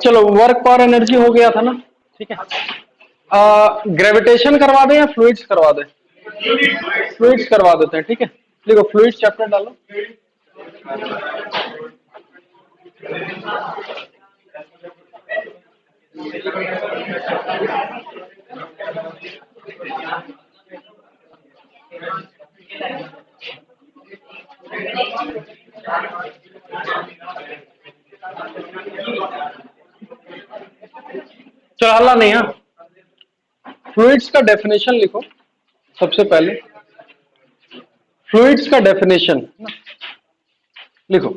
चलो work power energy हो गया था ना, ठीक है। ग्रेविटेशन करवा दें या फ्लूइड्स करवा दें? फ्लूइड्स करवा देते हैं, ठीक है। देखो फ्लूइड्स चैप्टर डालो। चलो हल्ला नहीं, हाँ। फ्लूइड्स का डेफिनेशन लिखो सबसे पहले। फ्लूइड्स का डेफिनेशन लिखो,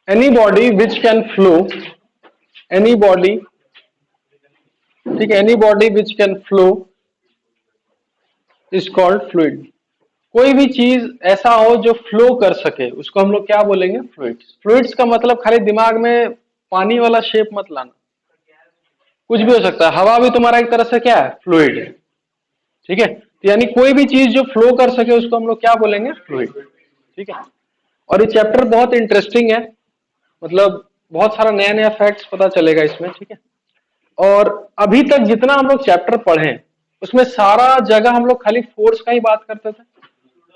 any body which can flow, any body, ठीक है, any body which can flow is called fluid. कोई भी चीज ऐसा हो जो फ्लो कर सके उसको हम लोग क्या बोलेंगे? फ्लूइड्स। फ्लूइड्स का मतलब खाली दिमाग में पानी वाला शेप मत लाना, कुछ भी हो सकता है। हवा भी तुम्हारा एक तरह से क्या है? फ्लूइड है, ठीक है। तो यानी कोई भी चीज जो फ्लो कर सके उसको हम लोग क्या बोलेंगे? फ्लूइड, ठीक है। और ये चैप्टर बहुत इंटरेस्टिंग है, मतलब बहुत सारा नया नया फैक्ट्स पता चलेगा इसमें, ठीक है। और अभी तक जितना हम लोग चैप्टर पढ़े उसमें सारा जगह हम लोग खाली फोर्स का ही बात करते थे,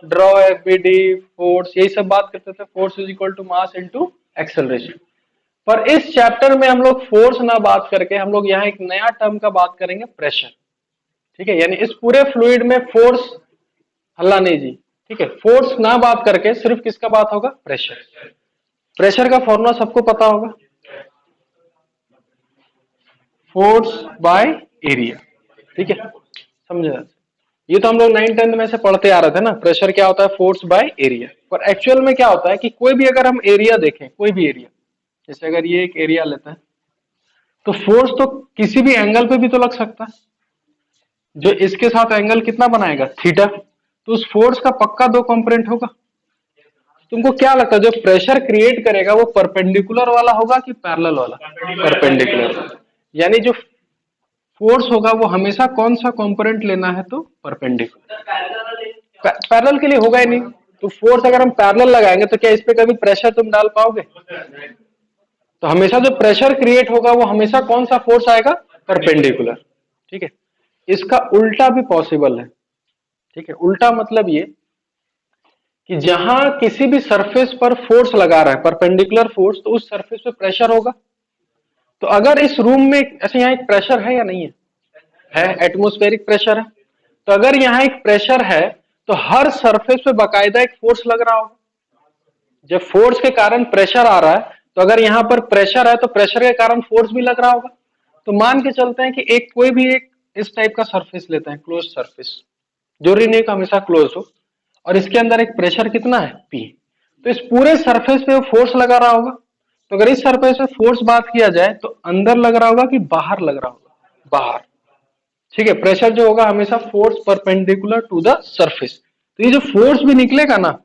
ड्रॉ एफबीडी फोर्स, यही सब बात करते थे, force is equal to mass into acceleration. पर इस चैप्टर में हम लोग फोर्स ना बात करके हम लोग यहाँ एक नया टर्म का बात करेंगे, प्रेशर, ठीक है। यानी इस पूरे फ्लूइड में फोर्स, हल्ला नहीं जी, ठीक है, फोर्स ना बात करके सिर्फ किसका बात होगा? प्रेशर। प्रेशर का फॉर्मूला सबको पता होगा, फोर्स बाय एरिया, ठीक है, समझे? ये तो हम लोग 9th-10th में से पढ़ते आ रहे थे ना, प्रेशर क्या होता है? Force by area. पर एक्चुअल में क्या होता है कि कोई भी अगर हम एरिया देखें, कोई भी एरिया, जैसे अगर ये एक एरिया लेते हैं तो फोर्स तो किसी भी एंगल पे भी तो लग सकता है, जो इसके साथ एंगल कितना बनाएगा? थीटा। तो उस फोर्स का पक्का दो कंपोनेंट होगा। तुमको क्या लगता है जो प्रेशर क्रिएट करेगा वो परपेंडिकुलर वाला होगा कि पैरेलल वाला? परपेंडिकुलर। यानी जो फोर्स होगा वो हमेशा कौन सा कंपोनेंट लेना है? तो परपेंडिकुलर। पैरेलल के लिए होगा ही नहीं। तो फोर्स अगर हम पैरेलल लगाएंगे तो क्या इस पे कभी प्रेशर तुम डाल पाओगे? तो हमेशा जो प्रेशर क्रिएट होगा वो हमेशा कौन सा फोर्स आएगा? परपेंडिकुलर, ठीक है। इसका उल्टा भी पॉसिबल है, ठीक है। उल्टा मतलब ये कि जहां किसी भी सरफेस पर फोर्स लगा रहा है परपेंडिकुलर फोर्स, तो उस सरफेस पे प्रेशर होगा। तो अगर इस रूम में ऐसे यहाँ एक प्रेशर है या नहीं है? है, एटमॉस्फेरिक प्रेशर है। तो अगर यहाँ एक प्रेशर है तो हर सरफेस पे बकायदा एक फोर्स लग रहा होगा। जब फोर्स के कारण प्रेशर आ रहा है तो अगर यहाँ पर प्रेशर है तो प्रेशर के कारण फोर्स भी लग रहा होगा। तो मान के चलते हैं कि एक कोई भी एक इस टाइप का सरफेस लेते हैं, क्लोज सरफेस, जरूरी नहीं कि हमेशा क्लोज हो, और इसके अंदर एक प्रेशर कितना है? पी। तो इस पूरे सरफेस पे फोर्स लगा रहा होगा। तो अगर इस सरफेस पे फोर्स बात किया जाए तो अंदर लग रहा होगा कि बाहर लग रहा होगा? बाहर, ठीक है। प्रेशर जो होगा हमेशा force perpendicular to the surface. तो ये जो फोर्स भी निकलेगा ना,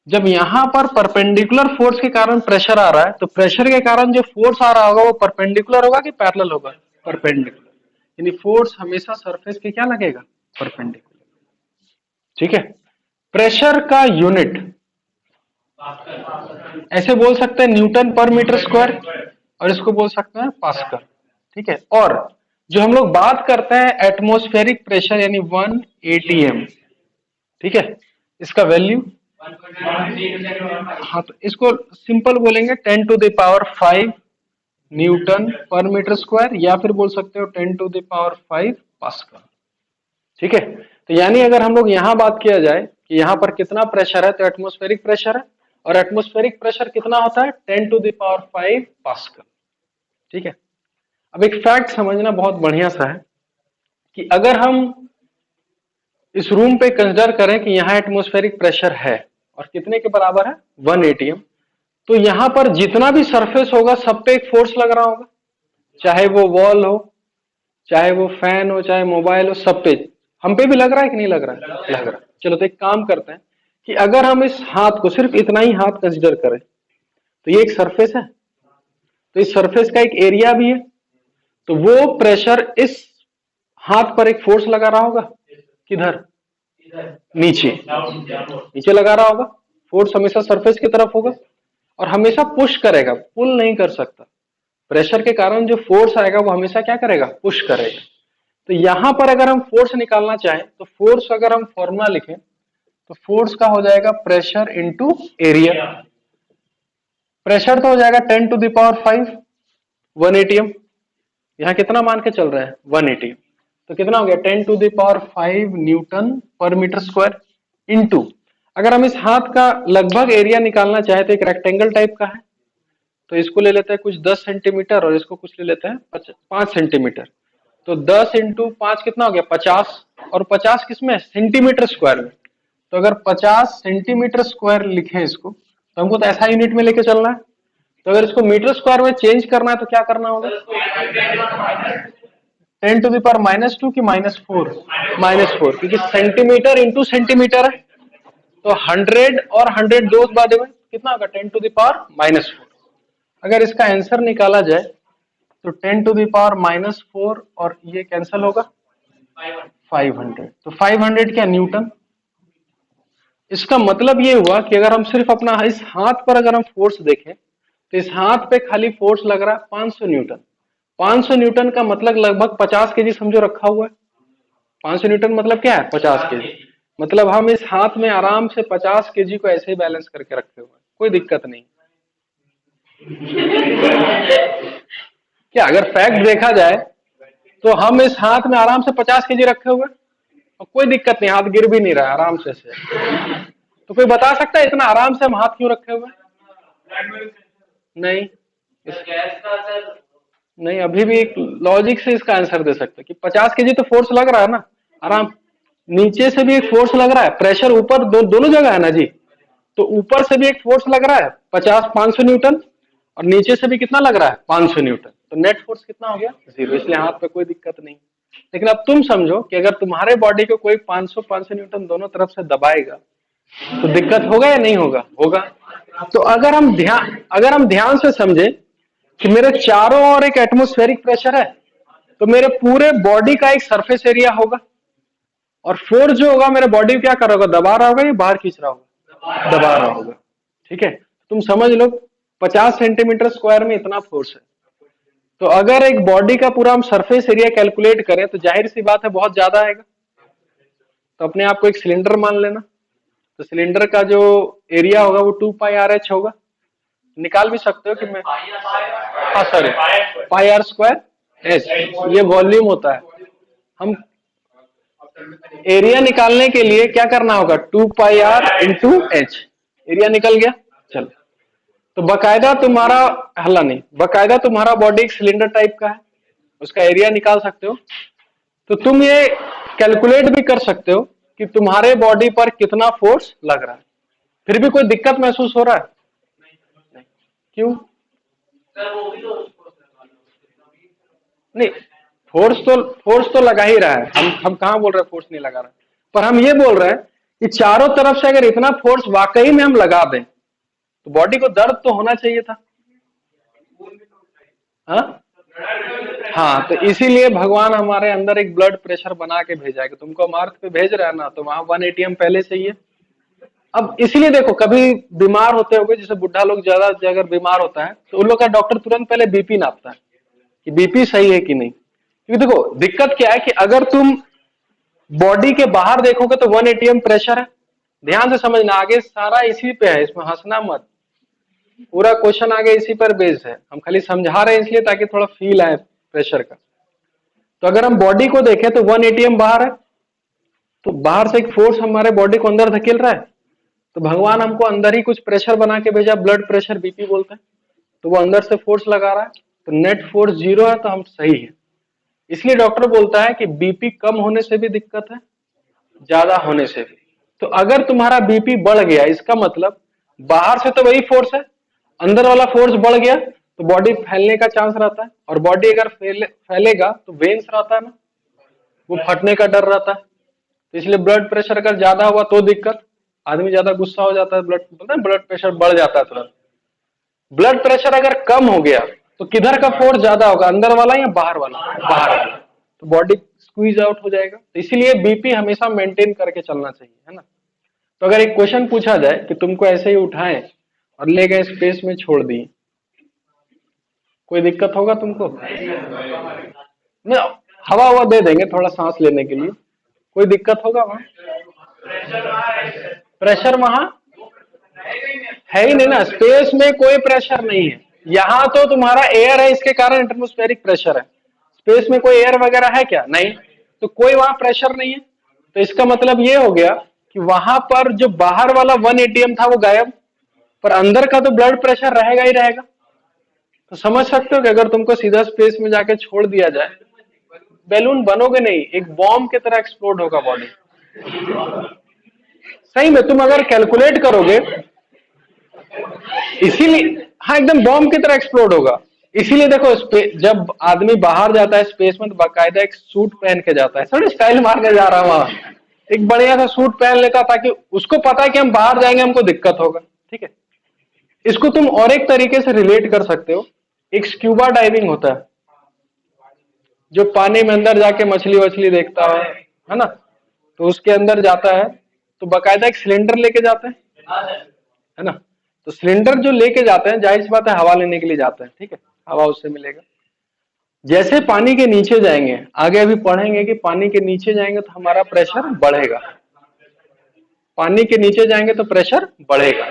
जब यहां पर परपेंडिकुलर फोर्स के कारण प्रेशर आ रहा है तो प्रेशर के कारण जो फोर्स आ रहा होगा वो परपेंडिकुलर होगा कि पैरेलल होगा? परपेंडिकुलर। यानी फोर्स हमेशा सरफेस के क्या लगेगा? परपेंडिकुलर, ठीक है। प्रेशर का यूनिट ऐसे बोल सकते हैं न्यूटन पर मीटर स्क्वायर, और इसको बोल सकते हैं पास्कल, ठीक है। और जो हम लोग बात करते हैं एटमॉस्फेरिक प्रेशर यानी 1 atm, ठीक है, इसका वैल्यू, हाँ, तो इसको सिंपल बोलेंगे 10⁵ न्यूटन पर मीटर स्क्वायर, या फिर बोल सकते हो 10⁵ पास्कल, ठीक है। तो यानी अगर हम लोग यहां बात किया जाए कि यहां पर कितना प्रेशर है तो एटमॉस्फेरिक प्रेशर है, और एटमॉस्फेरिक प्रेशर कितना होता है? 10⁵ पास्कल, ठीक है। अब एक फैक्ट समझना बहुत बढ़िया सा है कि अगर हम इस रूम पे कंसिडर करें कि यहाँ एटमॉस्फेरिक प्रेशर है और कितने के बराबर है? 1 atm, तो यहां पर जितना भी सरफेस होगा सब पे एक फोर्स लग रहा होगा, चाहे वो वॉल हो, चाहे वो फैन हो, चाहे मोबाइल हो, सब पे। हम पे भी लग रहा है कि नहीं लग रहा है? लग रहा है। चलो तो एक काम करते हैं कि अगर हम इस हाथ को, सिर्फ इतना ही हाथ कंसिडर करें, तो ये एक सरफेस है, तो इस सरफेस का एक एरिया भी है, तो वो प्रेशर इस हाथ पर एक फोर्स लगा रहा होगा, किधर? नीचे, नीचे लगा रहा होगा। फोर्स हमेशा सरफेस की तरफ होगा। और हमेशा पुश करेगा, पुल नहीं कर सकता। प्रेशर के कारण जो फोर्स आएगा वो हमेशा क्या करेगा, पुश करेगा। तो यहां पर अगर हम फोर्स निकालना चाहें तो फोर्स अगर हम फॉर्मूला लिखें तो फोर्स का हो जाएगा प्रेशर इंटू एरिया। प्रेशर तो हो जाएगा 10⁵ 1 एटीएम। यहां कितना मान के चल रहा है, 1 एटीएम। तो कितना हो गया 10⁵ न्यूटन पर मीटर स्क्वायर इंटू, अगर हम इस हाथ का लगभग एरिया निकालना चाहे तो एक रेक्टेंगल टाइप का है, तो इसको ले लेते हैं कुछ 10 सेंटीमीटर और इसको कुछ ले लेते हैं 5 सेंटीमीटर। तो 10 इंटू 5 कितना हो गया 50, और 50 किसमें, सेंटीमीटर स्क्वायर में। तो अगर 50 सेंटीमीटर स्क्वायर लिखे इसको, तो हमको तो ऐसा यूनिट में लेके चलना है। तो अगर इसको मीटर स्क्वायर में चेंज करना है तो क्या करना होगा, 10⁻² की -4, -4, क्योंकि सेंटीमीटर इंटू सेंटीमीटर है। तो 100 और 100 दो बाद में कितना होगा 10⁻⁻4। अगर इसका आंसर निकाला जाए तो 10⁻⁻4 और ये कैंसिल होगा 500। तो 500 क्या, न्यूटन। इसका मतलब ये हुआ कि अगर हम सिर्फ अपना इस हाथ पर अगर हम फोर्स देखें तो इस हाथ पे खाली फोर्स लग रहा है 500 न्यूटन। 500 न्यूटन का मतलब लगभग 50 केजी समझो रखा हुआ है। 500 न्यूटन मतलब क्या है, 50 केजी। मतलब हम इस हाथ में आराम से 50 केजी को ऐसे ही बैलेंस करके रखे हुए हैं, कोई दिक्कत नहीं। क्या अगर फैक्ट देखा जाए तो हम इस हाथ में आराम से 50 केजी रखे हुए और कोई दिक्कत नहीं, हाथ गिर भी नहीं रहा है आराम से। तो कोई बता सकता है इतना आराम से हम हाथ क्यों रखे हुए? नहीं, नहीं, अभी भी एक लॉजिक से इसका आंसर दे सकते कि 50 केजी तो फोर्स लग रहा है ना, आराम। नीचे से भी एक फोर्स लग रहा है, प्रेशर ऊपर दोनों जगह है ना जी। तो ऊपर से भी एक फोर्स लग रहा है 500 न्यूटन, और नीचे से भी कितना लग रहा है 500 न्यूटन। तो नेट फोर्स कितना हो गया, 0। इसलिए हाथ पे कोई दिक्कत नहीं। लेकिन अब तुम समझो कि अगर तुम्हारे बॉडी को कोई 500 न्यूटन दोनों तरफ से दबाएगा तो दिक्कत होगा या नहीं होगा, होगा। तो अगर हम ध्यान से समझे कि मेरे चारों ओर एक एटमॉस्फेरिक प्रेशर है, तो मेरे पूरे बॉडी का एक सरफेस एरिया होगा, और फोर्स जो होगा मेरे बॉडी को क्या कर रहा होगा, दबा रहा होगा या बाहर खींच रहा होगा, दबा रहा होगा। ठीक है, तुम समझ लो 50 सेंटीमीटर स्क्वायर में इतना फोर्स है। तो अगर एक बॉडी का पूरा हम सरफेस एरिया कैलकुलेट करें तो जाहिर सी बात है बहुत ज्यादा आएगा। तो अपने आप को एक सिलेंडर मान लेना, तो सिलेंडर का जो एरिया होगा वो 2πRh होगा। निकाल भी सकते हो कि मैं, हाँ सॉरी, πr²h, ये वॉल्यूम होता है। हम एरिया निकालने के लिए क्या करना होगा, 2πr × h। एरिया निकल गया, चलो। तो बकायदा तुम्हारा, हल्ला नहीं, बकायदा तुम्हारा बॉडी एक सिलेंडर टाइप का है, उसका एरिया निकाल सकते हो। तो तुम ये कैलकुलेट भी कर सकते हो कि तुम्हारे बॉडी पर कितना फोर्स लग रहा है। फिर भी कोई दिक्कत महसूस हो रहा है? नहीं। क्यों? नहीं, फोर्स तो लगा ही रहा है। हम कहां बोल रहे हैं फोर्स नहीं लगा रहा है, पर हम ये बोल रहे हैं कि चारों तरफ से अगर इतना फोर्स वाकई में हम लगा दें तो बॉडी को दर्द तो होना चाहिए था। हाँ, हाँ, तो इसीलिए भगवान हमारे अंदर एक ब्लड प्रेशर बना के भेजा है कि तुमको हम अर्थ पे भेज रहा है ना, तो वहां 1 एटीएम पहले से ही है। अब इसीलिए देखो, कभी बीमार होते होगे, जैसे बुढ़ा लोग ज्यादा अगर बीमार होता है तो उन लोग का डॉक्टर तुरंत पहले बीपी नापता है कि बीपी सही है कि नहीं। क्योंकि देखो दिक्कत क्या है कि अगर तुम बॉडी के बाहर देखोगे तो 1 एटीएम प्रेशर है। ध्यान से समझना, आगे सारा इसी पे है, इसमें हंसना मत। पूरा क्वेश्चन आगे इसी पर बेस्ड है, हम खाली समझा रहे हैं इसलिए ताकि थोड़ा फील आए प्रेशर का। तो अगर हम बॉडी को देखें तो 1 एटीएम बाहर है, तो बाहर से एक फोर्स हमारे बॉडी को अंदर धकेल रहा है। तो भगवान हमको अंदर ही कुछ प्रेशर बना के भेजा, ब्लड प्रेशर, बीपी बोलते हैं। तो वो अंदर से फोर्स लगा रहा है, तो नेट फोर्स 0 है, तो हम सही है। इसलिए डॉक्टर बोलता है कि बीपी कम होने से भी दिक्कत है, ज्यादा होने से भी। तो अगर तुम्हारा बीपी बढ़ गया, इसका मतलब बाहर से तो वही फोर्स है, अंदर वाला फोर्स बढ़ गया तो बॉडी फैलने का चांस रहता है, और बॉडी अगर फैलेगा तो वेन्स रहता है ना, वो फटने का डर रहता है। तो इसलिए ब्लड प्रेशर अगर ज्यादा हुआ तो दिक्कत, आदमी ज्यादा गुस्सा हो जाता है, ब्लड प्रेशर बढ़ जाता है तुरंत। ब्लड प्रेशर अगर कम हो गया तो किधर का फोर्स ज्यादा होगा, अंदर वाला या बाहर वाला, बाहर वाला। तो बॉडी स्क्वीज आउट हो जाएगा। तो इसीलिए बीपी हमेशा मेंटेन करके चलना चाहिए, है ना। तो अगर एक क्वेश्चन पूछा जाए कि तुमको ऐसे ही उठाएं और ले गए स्पेस में छोड़ दिए, कोई दिक्कत होगा तुमको? नहीं, हवा हवा दे देंगे थोड़ा सांस लेने के लिए, कोई दिक्कत होगा वहां? प्रेशर वहां है ही नहीं ना, स्पेस में कोई प्रेशर नहीं है। यहाँ तो तुम्हारा एयर है, इसके कारण एटमॉस्फेरिक प्रेशर है। स्पेस में कोई एयर वगैरह है क्या? नहीं, तो कोई वहां प्रेशर नहीं है। तो इसका मतलब ये हो गया कि वहां पर जो बाहर वाला 1 एटीएम था वो गायब, पर अंदर का तो ब्लड प्रेशर रहेगा ही रहेगा। तो समझ सकते हो कि अगर तुमको सीधा स्पेस में जाके छोड़ दिया जाए, बैलून बनोगे नहीं, एक बॉम्ब की तरह एक्सप्लोड होगा बॉडी। सही में तुम अगर कैलकुलेट करोगे, इसीलिए हाँ एकदम बॉम्ब की तरह एक्सप्लोड होगा। इसीलिए देखो, जब आदमी बाहर जाता है स्पेस में तो बाकायदा एक सूट पहन के जाता है, थोड़ी स्टाइल मार के जा रहा है वहां, एक बढ़िया सा सूट पहन लेता ताकि उसको पता है कि हम बाहर जाएंगे हमको दिक्कत होगा। ठीक है, इसको तुम और एक तरीके से रिलेट कर सकते हो। एक स्क्यूबा डाइविंग होता है, जो पानी में अंदर जाके मछली वछली देखता है ना, तो उसके अंदर जाता है तो बाकायदा एक सिलेंडर लेके जाते हैं, है ना। तो सिलेंडर जो लेके जाते हैं, जाहिर सी बात है हवा लेने के लिए जाते हैं, ठीक है, हवा उससे मिलेगा। जैसे पानी के नीचे जाएंगे, आगे अभी पढ़ेंगे कि पानी के नीचे जाएंगे तो हमारा प्रेशर बढ़ेगा, पानी के नीचे जाएंगे तो प्रेशर बढ़ेगा।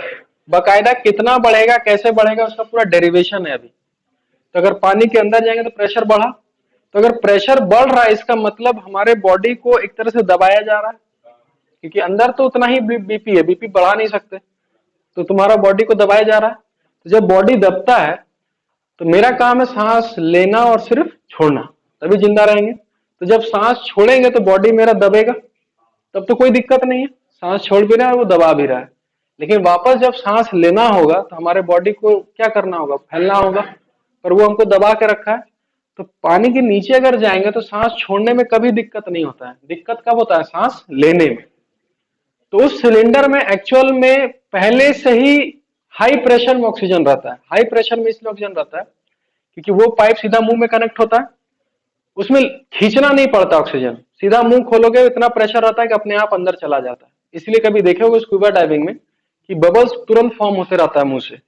बाकायदा कितना बढ़ेगा, कैसे बढ़ेगा, उसका पूरा डेरिवेशन है अभी। तो अगर पानी के अंदर जाएंगे तो प्रेशर बढ़ा, तो अगर प्रेशर बढ़ रहा है इसका मतलब हमारे बॉडी को एक तरह से दबाया जा रहा है, क्योंकि अंदर तो उतना ही बीपी है, बीपी बढ़ा नहीं सकते, तो तुम्हारा बॉडी को दबाया जा रहा है। तो जब बॉडी दबता है तो मेरा काम है सांस लेना और सिर्फ छोड़ना, तभी जिंदा रहेंगे। तो जब सांस छोड़ेंगे तो बॉडी मेरा दबेगा, तब तो कोई दिक्कत नहीं है, सांस छोड़ भी रहा है वो दबा भी रहा है। लेकिन वापस जब सांस लेना होगा तो हमारे बॉडी को क्या करना होगा, फैलना होगा, पर वो हमको दबा के रखा है। तो पानी के नीचे अगर जाएंगे तो सांस छोड़ने में कभी दिक्कत नहीं होता है, दिक्कत कब होता है, सांस लेने में। तो उस सिलेंडर में एक्चुअल में पहले से ही हाई प्रेशर में ऑक्सीजन रहता है। हाई प्रेशर में इसलिए ऑक्सीजन रहता है क्योंकि वो पाइप सीधा मुंह में कनेक्ट होता है, उसमें खींचना नहीं पड़ता ऑक्सीजन, सीधा मुंह खोलोगे इतना प्रेशर रहता है कि अपने आप अंदर चला जाता है। इसलिए कभी देखोगे स्कूबा डाइविंग में कि बबल्स तुरंत फॉर्म होते रहता है मुंह से,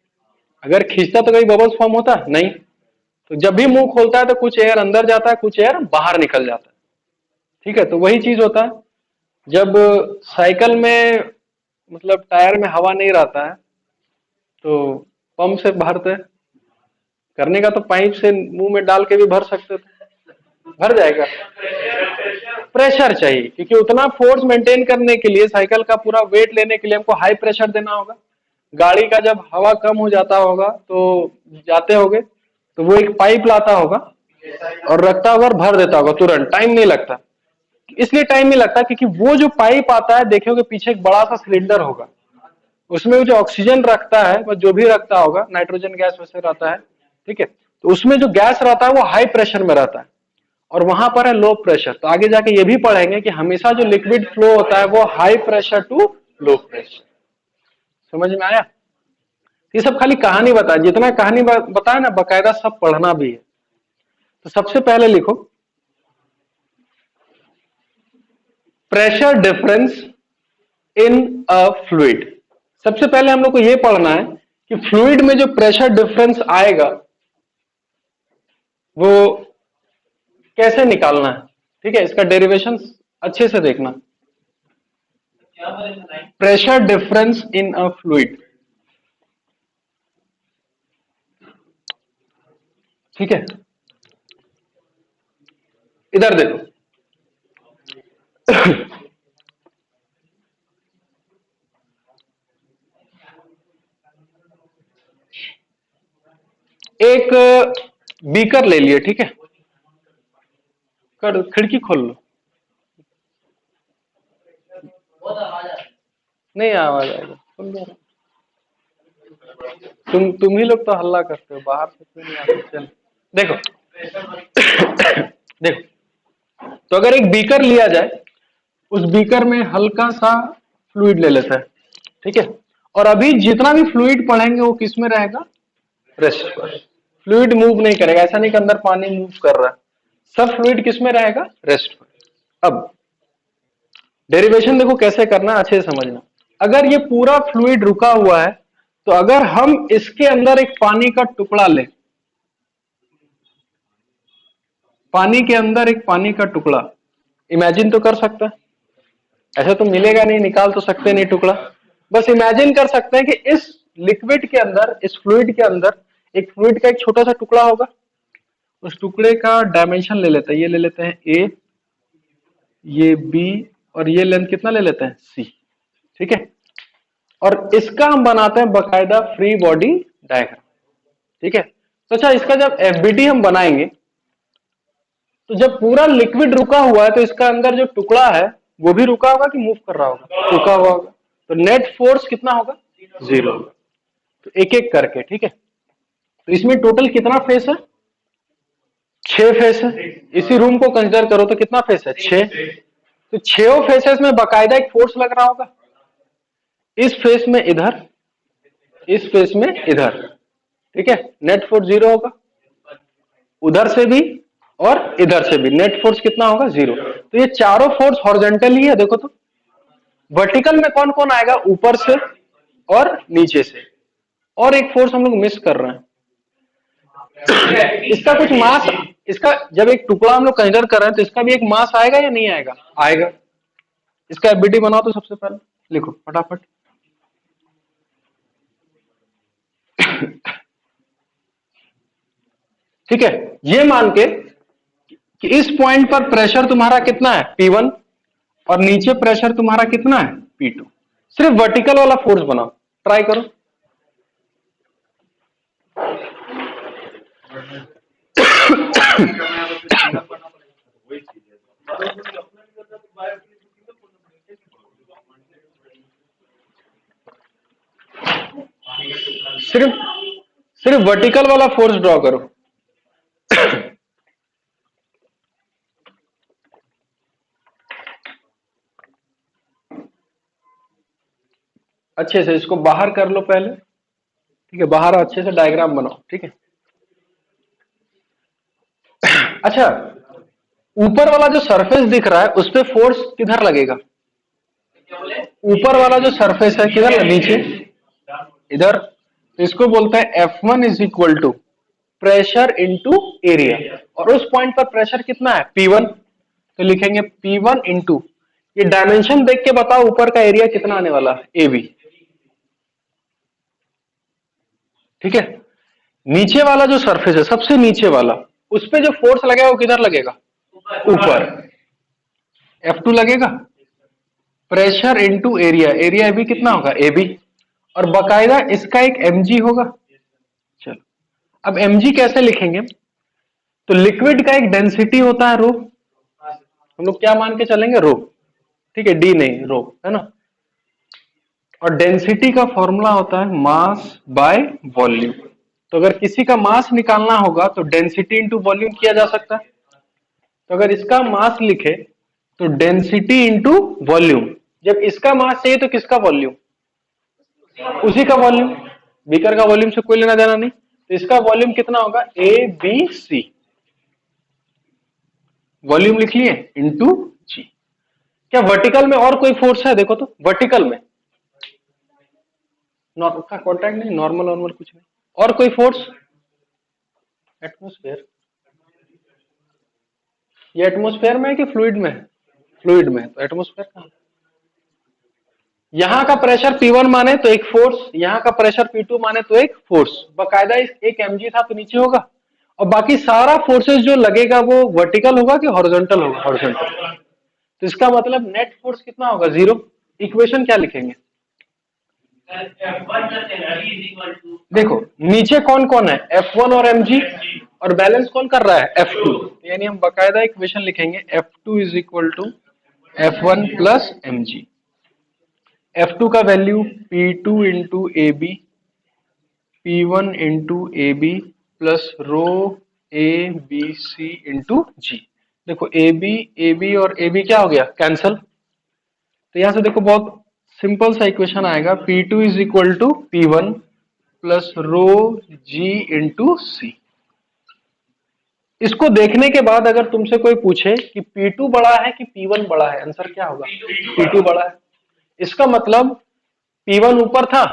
अगर खींचता तो कभी बबल्स फॉर्म होता है नहीं। तो जब भी मुंह खोलता है तो कुछ एयर अंदर जाता है, कुछ एयर बाहर निकल जाता है। ठीक है, तो वही चीज होता है जब साइकिल में मतलब टायर में हवा नहीं रहता है तो पंप से भरते, करने का तो पाइप से मुंह में डाल के भी भर सकते थे, भर जाएगा। प्रेशर चाहिए, क्योंकि उतना फोर्स मेंटेन करने के लिए, साइकिल का पूरा वेट लेने के लिए हमको हाई प्रेशर देना होगा। गाड़ी का जब हवा कम हो जाता होगा तो जाते होगे तो वो एक पाइप लाता होगा और रखता होगा और भर देता होगा तुरंत, टाइम नहीं लगता। इसलिए टाइम नहीं लगता क्योंकि वो जो पाइप आता है देखोगे पीछे एक बड़ा सा सिलेंडर होगा, उसमें जो ऑक्सीजन रखता है वह जो भी रखता होगा, नाइट्रोजन गैस वैसे रहता है, ठीक है। तो उसमें जो गैस रहता है वो हाई प्रेशर में रहता है और वहां पर है लो प्रेशर। तो आगे जाके ये भी पढ़ेंगे कि हमेशा जो लिक्विड फ्लो होता है वो high pressure to low pressure. समझ में आया? ये सब खाली कहानी बताया, जितना कहानी बताया ना बकायदा सब पढ़ना भी है। तो सबसे पहले लिखो pressure difference in a fluid. सबसे पहले हम लोग को यह पढ़ना है कि फ्लूइड में जो प्रेशर डिफरेंस आएगा वो कैसे निकालना है। ठीक है, इसका डेरिवेशन अच्छे से देखना। Pressure difference in a fluid, ठीक है, इधर देखो एक बीकर ले लिए, ठीक है, कर खिड़की खोल लो, नहीं आवाज आएगा, सुन लो। तुम ही लोग तो हल्ला करते हो, बाहर से क्यों नहीं आते? चल देखो देखो, तो अगर एक बीकर लिया जाए, उस बीकर में हल्का सा फ्लूइड ले लेता है, ठीक है, और अभी जितना भी फ्लूइड पढ़ेंगे वो किस में रहेगा, रेस्ट पर। फ्लूइड मूव नहीं करेगा, ऐसा नहीं कि अंदर पानी मूव कर रहा है, सब फ्लूइड किस में रहेगा, रेस्ट पर। अब डेरिवेशन देखो कैसे करना, अच्छे से समझना। अगर ये पूरा फ्लूइड रुका हुआ है तो अगर हम इसके अंदर एक पानी का टुकड़ा लें, पानी के अंदर एक पानी का टुकड़ा, इमेजिन तो कर सकता है, ऐसा तो मिलेगा नहीं, निकाल तो सकते नहीं टुकड़ा, बस इमेजिन कर सकते हैं कि इस लिक्विड के अंदर, इस फ्लूइड के अंदर एक फ्लूइड का एक छोटा सा टुकड़ा होगा। उस टुकड़े का डायमेंशन ले लेते हैं, ये ले लेते हैं ए, ये बी, और ये लेंथ कितना ले लेते हैं सी। ठीक है, और इसका हम बनाते हैं बकायदा फ्री बॉडी डायग्राम। ठीक है, तो अच्छा, इसका जब एफबीडी हम बनाएंगे तो जब पूरा लिक्विड रुका हुआ है तो इसका अंदर जो टुकड़ा है वो भी रुका होगा कि मूव कर रहा होगा? रुका हुआ होगा। तो नेट फोर्स कितना होगा? 0 होगा। तो एक एक करके, ठीक है, तो इसमें टोटल कितना फेस है? 6 फेस है। इसी रूम को कंसिडर करो तो कितना फेस है? 6। तो 6 फेसेस में बकायदा एक फोर्स लग रहा होगा, इस फेस में इधर, इस फेस में इधर। ठीक है, नेट फोर्स 0 होगा, उधर से भी और इधर से भी नेट फोर्स कितना होगा? 0। तो ये चारों फोर्स हॉरिजॉन्टल ही है। देखो तो वर्टिकल में कौन कौन आएगा? ऊपर से और नीचे से, और एक फोर्स हम लोग मिस कर रहे हैं। इसका कुछ मास, इसका जब एक टुकड़ा हम लोग कंसिडर कर रहे हैं तो इसका भी एक मास आएगा या नहीं आएगा? आएगा। इसका एफबीडी बनाओ तो सबसे पहले लिखो फटाफट। ठीक है, ये मान के कि इस पॉइंट पर प्रेशर तुम्हारा कितना है? P1, और नीचे प्रेशर तुम्हारा कितना है? P2। सिर्फ वर्टिकल वाला फोर्स बनाओ, ट्राई करो। सिर्फ सिर्फ वर्टिकल वाला फोर्स ड्रॉ करो। अच्छे से इसको बाहर कर लो पहले। ठीक है, बाहर अच्छे से डायग्राम बनाओ। ठीक है, अच्छा, ऊपर वाला जो सरफेस दिख रहा है उस पे फोर्स किधर लगेगा? ऊपर वाला जो सरफेस है किधर? नीचे, इधर। तो इसको बोलते हैं F1 is equal to pressure into area, और उस पॉइंट पर प्रेशर कितना है? P1। तो लिखेंगे P1 इंटू, ये डायमेंशन देख के बताओ ऊपर का एरिया कितना आने वाला है? AB। ठीक है, नीचे वाला जो सरफेस है, सबसे नीचे वाला, उस पे जो फोर्स लगेगा वो किधर लगेगा? ऊपर। F2 लगेगा, प्रेशर इंटू एरिया, एरिया भी कितना होगा? AB, और बकायदा इसका एक mg होगा। चलो, अब mg कैसे लिखेंगे? तो लिक्विड का एक डेंसिटी होता है रो, हम लोग क्या मान के चलेंगे? रो। ठीक है, डी नहीं, रो, है ना। और डेंसिटी का फॉर्मूला होता है मास बाय वॉल्यूम। तो अगर किसी का मास निकालना होगा तो डेंसिटी इंटू वॉल्यूम किया जा सकता है। तो अगर इसका मास लिखे तो डेंसिटी इंटू वॉल्यूम, जब इसका मास चाहिए तो किसका वॉल्यूम? उसी का वॉल्यूम, बीकर का वॉल्यूम से कोई लेना देना नहीं। तो इसका वॉल्यूम कितना होगा? ए बी सी, वॉल्यूम लिख लिए, इंटू जी। क्या वर्टिकल में और कोई फोर्स है? देखो तो वर्टिकल में का कॉन्टैक्ट नहीं, नॉर्मल नॉर्मल कुछ नहीं, और कोई फोर्स? एटमोस्फेयर। ये एटमोस्फेयर में है कि फ्लूइड में है? फ्लूइड में है, तो एटमोस्फेयर कहां? यहां का प्रेशर P1 माने तो एक फोर्स, यहां का प्रेशर P2 माने तो एक फोर्स, बकायदा एक mg था तो नीचे होगा, और बाकी सारा फोर्सेस जो लगेगा वो वर्टिकल होगा कि हॉरिजॉन्टल होगा? हॉरिजॉन्टल। तो इसका मतलब नेट फोर्स कितना होगा? 0। इक्वेशन क्या लिखेंगे? देखो नीचे कौन कौन है? F1 और mg, और बैलेंस कौन कर रहा है? F2। यानी हम बकायदा इक्वेशन लिखेंगे F2 is equal to F1 plus mg। F2 का value P2 into A B, P1 into A B plus rho A B C into g. देखो ए बी और ए बी क्या हो गया? कैंसल। तो यहां से देखो बहुत सिंपल सा इक्वेशन आएगा, P2 is equal to P1 plus rho g into c. इसको देखने के बाद अगर तुमसे कोई पूछे कि P2 बड़ा है कि P1 बड़ा है, आंसर क्या होगा? P2 बड़ा है। इसका मतलब P1 ऊपर था,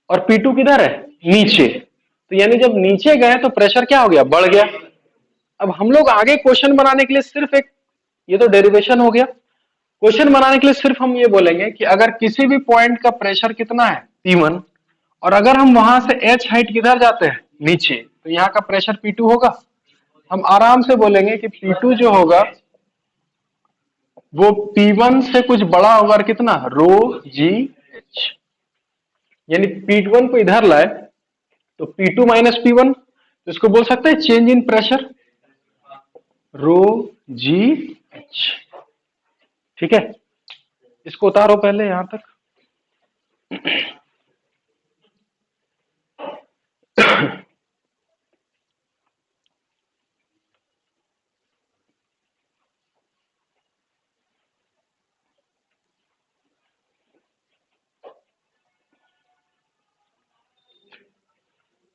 और P2 किधर है, नीचे। तो यानी जब नीचे गए तो प्रेशर क्या हो गया, बढ़ गया। अब हम लोग आगे क्वेश्चन बनाने के लिए सिर्फ एक, ये तो डेरिवेशन हो गया, क्वेश्चन बनाने के लिए सिर्फ हम ये बोलेंगे कि अगर किसी भी पॉइंट का प्रेशर कितना है P1, और अगर हम वहां से H हाइट किधर जाते हैं, नीचे, तो यहाँ का प्रेशर P2 होगा। हम आराम से बोलेंगे कि P2 जो होगा वो P1 से कुछ बड़ा होगा, और कितना, रो जी एच। यानी P1 को इधर लाए तो P2 माइनस P1, तो इसको बोल सकते हैं change in pressure, rho g h. ठीक है, इसको उतारो पहले यहां तक।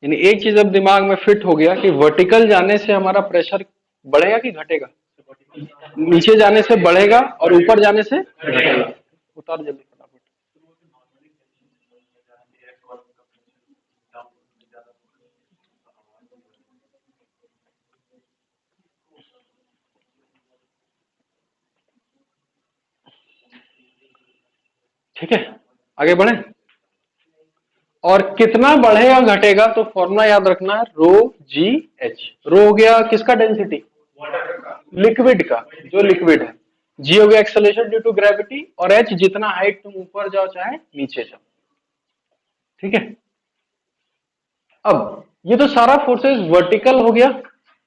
यानी एक चीज अब दिमाग में फिट हो गया कि वर्टिकल जाने से हमारा प्रेशर बढ़ेगा कि घटेगा, नीचे जाने से बढ़ेगा और ऊपर जाने से घटेगा। उतार जल्दी फटाफट। ठीक है, आगे बढ़े। और कितना बढ़ेगा घटेगा तो फॉर्मूला याद रखना है, रो जी एच। रो हो गया किसका, डेंसिटी, लिक्विड का, जो लिक्विड है। जी हो गया एक्सेलरेशन ड्यू टू ग्रेविटी, और एच जितना हाइट तुम ऊपर जाओ चाहे नीचे जाओ। ठीक है, अब ये तो सारा फोर्सेस वर्टिकल हो गया।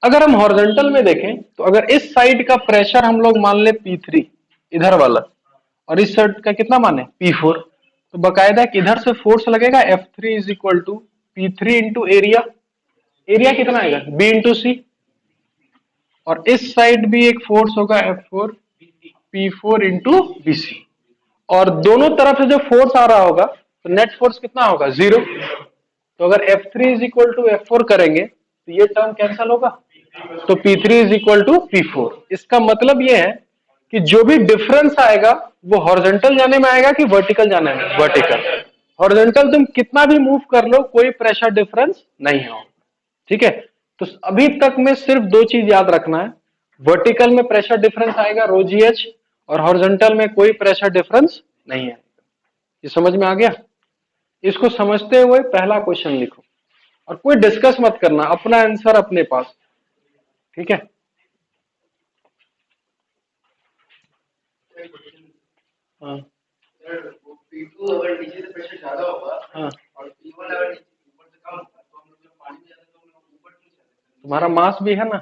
अगर हम हॉरिजॉन्टल में देखें तो अगर इस साइड का प्रेशर हम लोग मान ले P3 इधर वाला, और इस साइड का कितना माने P4, तो बकायदा किधर से फोर्स लगेगा, F3 is equal to P3 into area. Area कितना आएगा, B इंटू सी। और इस साइड भी एक फोर्स होगा F4 P4 इंटू BC। और दोनों तरफ से जो फोर्स आ रहा होगा तो नेट फोर्स कितना होगा, 0। तो अगर F3 is equal to F4 करेंगे तो ये टर्म कैंसल होगा, तो P3 is equal to P4। इसका मतलब ये है कि जो भी डिफरेंस आएगा वो हॉरिजॉन्टल जाने में आएगा कि वर्टिकल जाने में, वर्टिकल। हॉरिजॉन्टल तुम कितना भी मूव कर लो कोई प्रेशर डिफरेंस नहीं होगा। ठीक है, तो अभी तक में सिर्फ दो चीज याद रखना है, वर्टिकल में प्रेशर डिफरेंस आएगा रो जी एच, और हॉरिजॉन्टल में कोई प्रेशर डिफरेंस नहीं आएगा। ये समझ में आ गया। इसको समझते हुए पहला क्वेश्चन लिखो, और कोई डिस्कस मत करना, अपना आंसर अपने पास। ठीक है, हाँ P2 अगर नीचे से प्रेशर ज्यादा होगा, हाँ, और P1 अगर ऊपर से कम होगा, तो हम लोग जब पानी में जाते हैं तो हम लोग ऊपर क्यों चले जाते हैं? तुम्हारा मास भी है ना,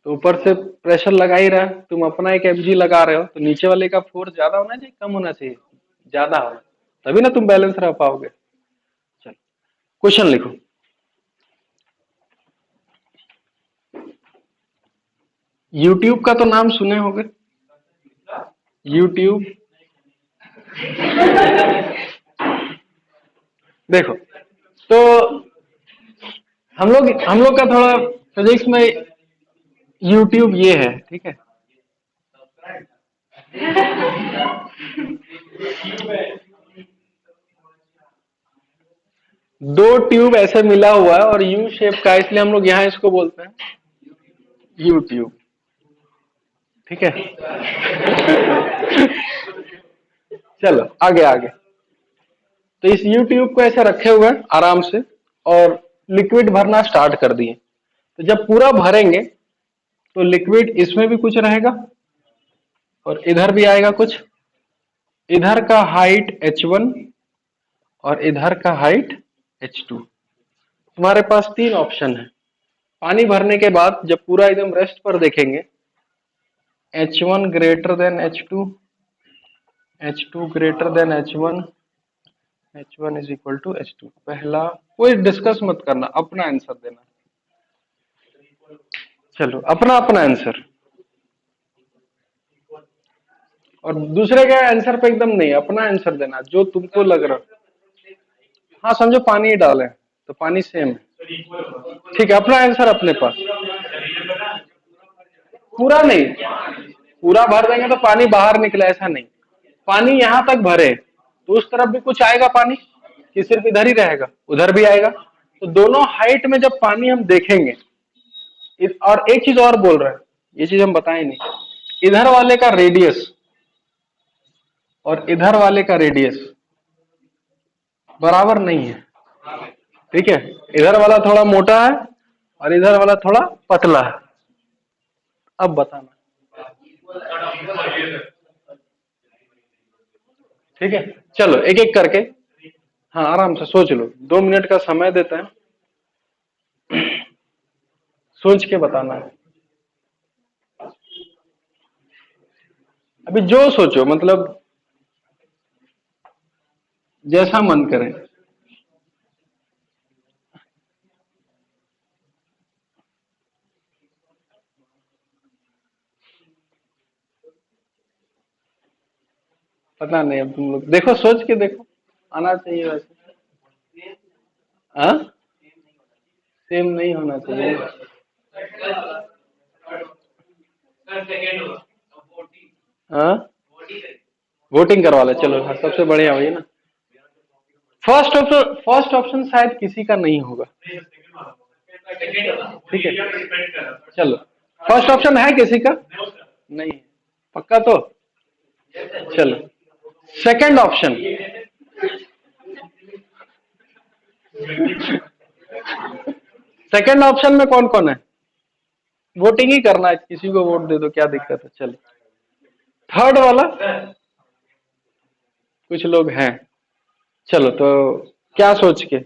तो ऊपर से प्रेशर लगा ही रहा है, तुम अपना एक एमजी लगा रहे हो, तो नीचे वाले का फोर्स ज्यादा होना चाहिए कम होना चाहिए, ज्यादा होना, तभी ना तुम बैलेंस रह पाओगे। चलो क्वेश्चन लिखो। यूट्यूब का तो नाम सुने होंगे, यूट्यूब। देखो, तो हम लोग का थोड़ा फिजिक्स में यूट्यूब ये है, ठीक है। दो ट्यूब ऐसे मिला हुआ है और यू शेप का, इसलिए हम लोग यहाँ इसको बोलते हैं यूट्यूब। ठीक है, चलो आगे आगे। तो इस यूट्यूब को ऐसे रखे हुए हैं आराम से, और लिक्विड भरना स्टार्ट कर दिए। तो जब पूरा भरेंगे तो लिक्विड इसमें भी कुछ रहेगा और इधर भी आएगा कुछ। इधर का हाइट H1 और इधर का हाइट H2। तुम्हारे पास तीन ऑप्शन है। पानी भरने के बाद जब पूरा एकदम रेस्ट पर देखेंगे, H1 greater than H2, H2 greater than H1, H1 is equal to H2। पहला, कोई डिस्कस मत करना, अपना आंसर देना। चलो अपना अपना आंसर, और दूसरे के आंसर पे एकदम नहीं, अपना आंसर देना जो तुमको लग रहा। हाँ समझो पानी ही डाले तो पानी सेम है। ठीक है, अपना आंसर अपने पास। पूरा नहीं, पूरा भर देंगे तो पानी बाहर निकले, ऐसा नहीं। पानी यहां तक भरे तो उस तरफ भी कुछ आएगा पानी, कि सिर्फ इधर ही रहेगा, उधर भी आएगा। तो दोनों हाइट में जब पानी हम देखेंगे, और एक चीज और बोल रहे हैं, ये चीज हम बताए नहीं, इधर वाले का रेडियस और इधर वाले का रेडियस बराबर नहीं है, ठीक है। इधर वाला थोड़ा मोटा है और इधर वाला थोड़ा पतला है। अब बताना, ठीक है। चलो एक एक करके, हाँ आराम से सोच लो, 2 मिनट का समय देते हैं, सोच के बताना है। अभी जो सोचो, मतलब जैसा मन करे। पता नहीं, अब तुम लोग देखो, सोच के देखो, आना चाहिए वैसे। हाँ, सेम नहीं होना चाहिए। हाँ, वोटिंग करवा ले, चलो। हाँ, सबसे बढ़िया वही ना। फर्स्ट ऑप्शन शायद किसी का नहीं होगा, ठीक है। चलो, फर्स्ट ऑप्शन है किसी का? नहीं है, पक्का तो? चलो, सेकंड ऑप्शन। सेकंड ऑप्शन में कौन कौन है? वोटिंग ही करना है, किसी को वोट दे दो, क्या दिक्कत है। चलो, थर्ड वाला कुछ लोग हैं। चलो, तो क्या सोच के?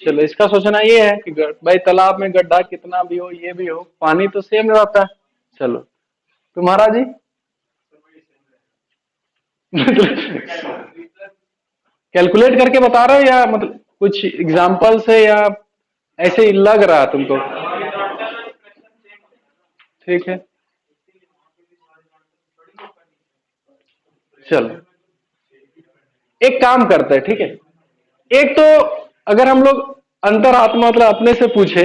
चलो, इसका सोचना ये है कि भाई तालाब में गड्ढा कितना भी हो, ये भी हो, पानी तो सेम रहता है। चलो, तुम्हारा जी? कैलकुलेट करके बता रहे हो या मतलब कुछ एग्जाम्पल से, या ऐसे ही लग रहा है तुमको? ठीक है, चलो एक काम करते हैं, ठीक है। एक तो अगर हम लोग अंतरात्मा मतलब अपने से पूछे,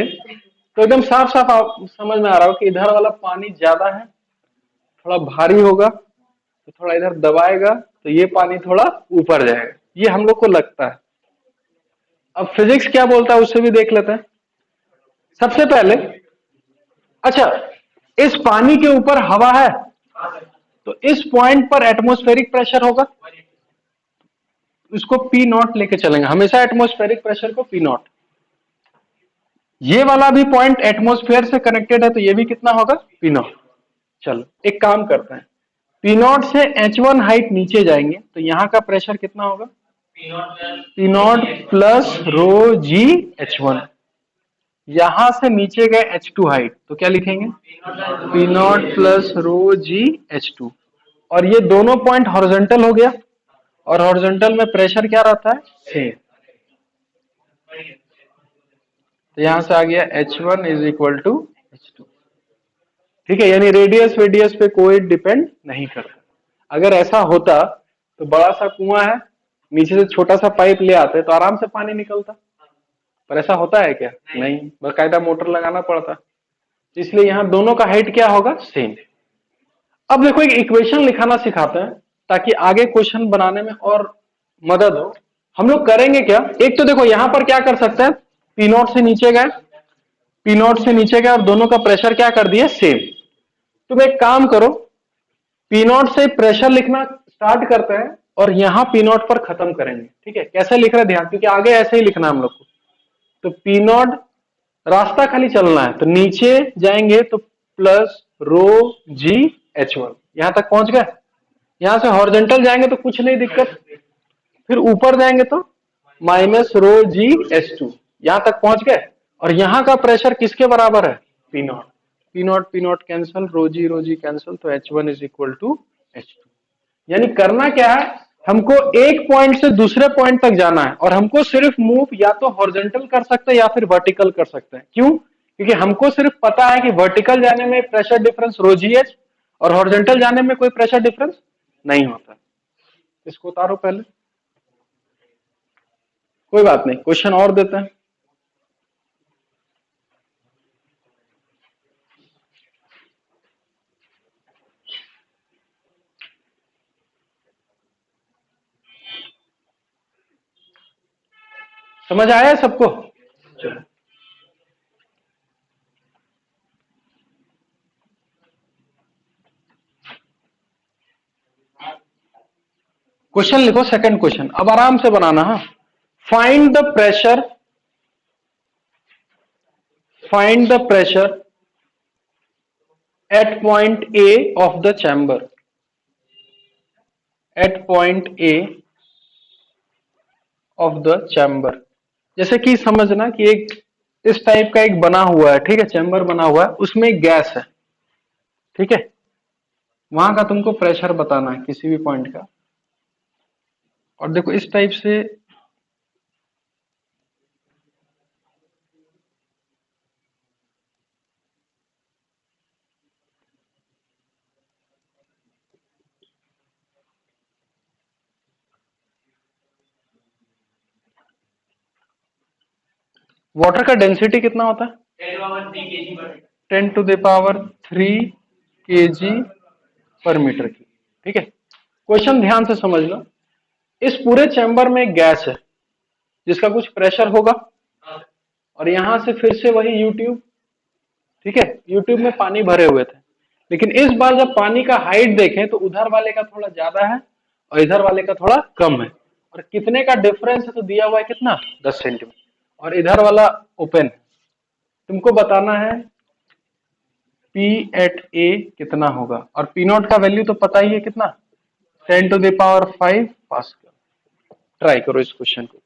तो एकदम साफ साफ समझ में आ रहा हो कि इधर वाला पानी ज्यादा है, थोड़ा भारी होगा, तो थोड़ा इधर दबाएगा तो ये पानी थोड़ा ऊपर जाएगा, ये हम लोग को लगता है। अब फिजिक्स क्या बोलता है उससे भी देख लेते हैं। सबसे पहले, अच्छा, इस पानी के ऊपर हवा है, तो इस पॉइंट पर एटमॉस्फेरिक प्रेशर होगा, इसको पी नॉट लेके चलेंगे हमेशा, एटमॉस्फेरिक प्रेशर को पी नॉट। ये वाला भी पॉइंट एटमॉस्फेयर से कनेक्टेड है, तो ये भी कितना होगा? P not. चलो एक काम करते हैं, पी नॉट से H1 हाइट नीचे जाएंगे, तो यहां का प्रेशर कितना होगा? P naught plus rho g H1। यहां से नीचे गए H2 हाइट, तो क्या लिखेंगे? P naught plus rho g H2। और ये दोनों पॉइंट हॉरिजॉन्टल हो गया, और हॉरिजॉन्टल में प्रेशर क्या रहता है? सेम। तो यहां से आ गया H1 is equal to H2, ठीक है। यानी रेडियस वेडियस पे कोई डिपेंड नहीं करता। अगर ऐसा होता तो बड़ा सा कुआं है, नीचे से छोटा सा पाइप ले आते तो आराम से पानी निकलता, पर ऐसा होता है क्या? नहीं, बकायदा मोटर लगाना पड़ता। इसलिए यहां दोनों का हाइट क्या होगा? सेम। अब देखो, एक इक्वेशन लिखाना सिखाते हैं ताकि आगे क्वेश्चन बनाने में और मदद हो। हम लोग करेंगे क्या, एक तो देखो यहां पर क्या कर सकते हैं, पी नॉट से नीचे गए, पी नॉट से नीचे गए और दोनों का प्रेशर क्या कर दिया? सेम। तुम एक काम करो, पी नॉट से प्रेशर लिखना स्टार्ट करते हैं और यहां पी नॉट पर खत्म करेंगे, ठीक है। कैसे लिख रहे हैं ध्यान, क्योंकि आगे ऐसे ही लिखना है हम लोग को। तो पी नॉट, रास्ता खाली चलना है, तो नीचे जाएंगे तो प्लस रो जी H1, यहां तक पहुंच गए। यहां से हॉरिजॉन्टल जाएंगे तो कुछ नहीं दिक्कत, फिर ऊपर जाएंगे तो माइनस रो जी H2, यहां तक पहुंच गए। और यहां का प्रेशर किसके बराबर है? P naught. P naught cancel, rho g cancel, तो H1 is equal to H2। यानी करना क्या है, हमको एक पॉइंट से दूसरे पॉइंट तक जाना है, और हमको सिर्फ मूव या तो हॉरिजॉन्टल कर सकते हैं या फिर वर्टिकल कर सकते हैं। क्यों? क्योंकि हमको सिर्फ पता है कि वर्टिकल जाने में प्रेशर डिफरेंस रो जी एच, और हॉरिजॉन्टल जाने में कोई प्रेशर डिफरेंस नहीं होता। इसको उतारो पहले, कोई बात नहीं, क्वेश्चन और देते हैं। समझ आया सबको? चलो क्वेश्चन लिखो, सेकंड क्वेश्चन, अब आराम से बनाना। हाँ, find the pressure, find the pressure at point A of the chamber, at point A of the chamber। जैसे कि समझना कि एक इस टाइप का एक बना हुआ है, ठीक है, चैम्बर बना हुआ है, उसमें गैस है, ठीक है, वहां का तुमको प्रेशर बताना है किसी भी पॉइंट का। और देखो इस टाइप से वाटर का डेंसिटी कितना होता है? 10⁻³ kg/m की, ठीक है। क्वेश्चन ध्यान से समझ लो, इस पूरे चैम्बर में गैस है जिसका कुछ प्रेशर होगा, और यहां से फिर से वही यूट्यूब, ठीक है, यूट्यूब में पानी भरे हुए थे, लेकिन इस बार जब पानी का हाइट देखें तो उधर वाले का थोड़ा ज्यादा है और इधर वाले का थोड़ा कम है, और कितने का डिफरेंस है तो दिया हुआ है कितना, 10 सेंटीमीटर, और इधर वाला ओपन है। तुमको बताना है P एट A कितना होगा, और P नॉट का वैल्यू तो पता ही है कितना, 10⁵ पास्कल। ट्राई करो इस क्वेश्चन को।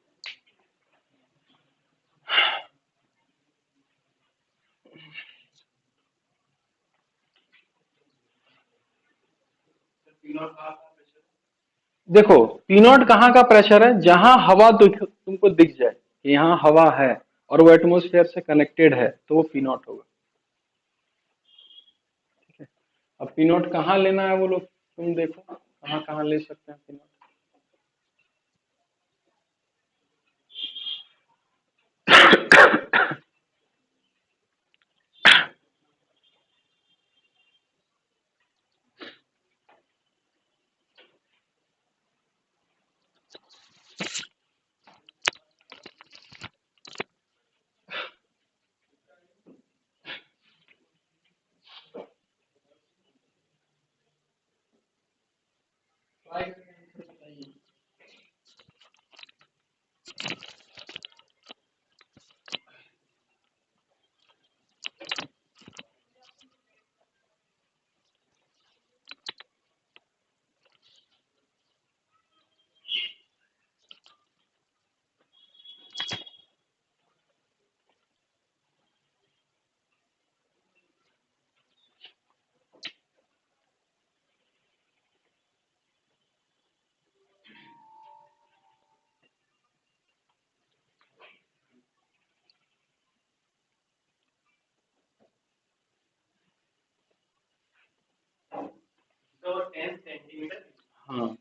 देखो P नॉट कहाँ का प्रेशर है, जहां हवा तुमको दिख जाए कि यहाँ हवा है और वो एटमोस्फेयर से कनेक्टेड है तो वो P नॉट होगा। ठीक है, अब P नॉट कहाँ लेना है वो लोग तुम देखो, कहाँ कहाँ ले सकते हैं P नॉट। हाँ,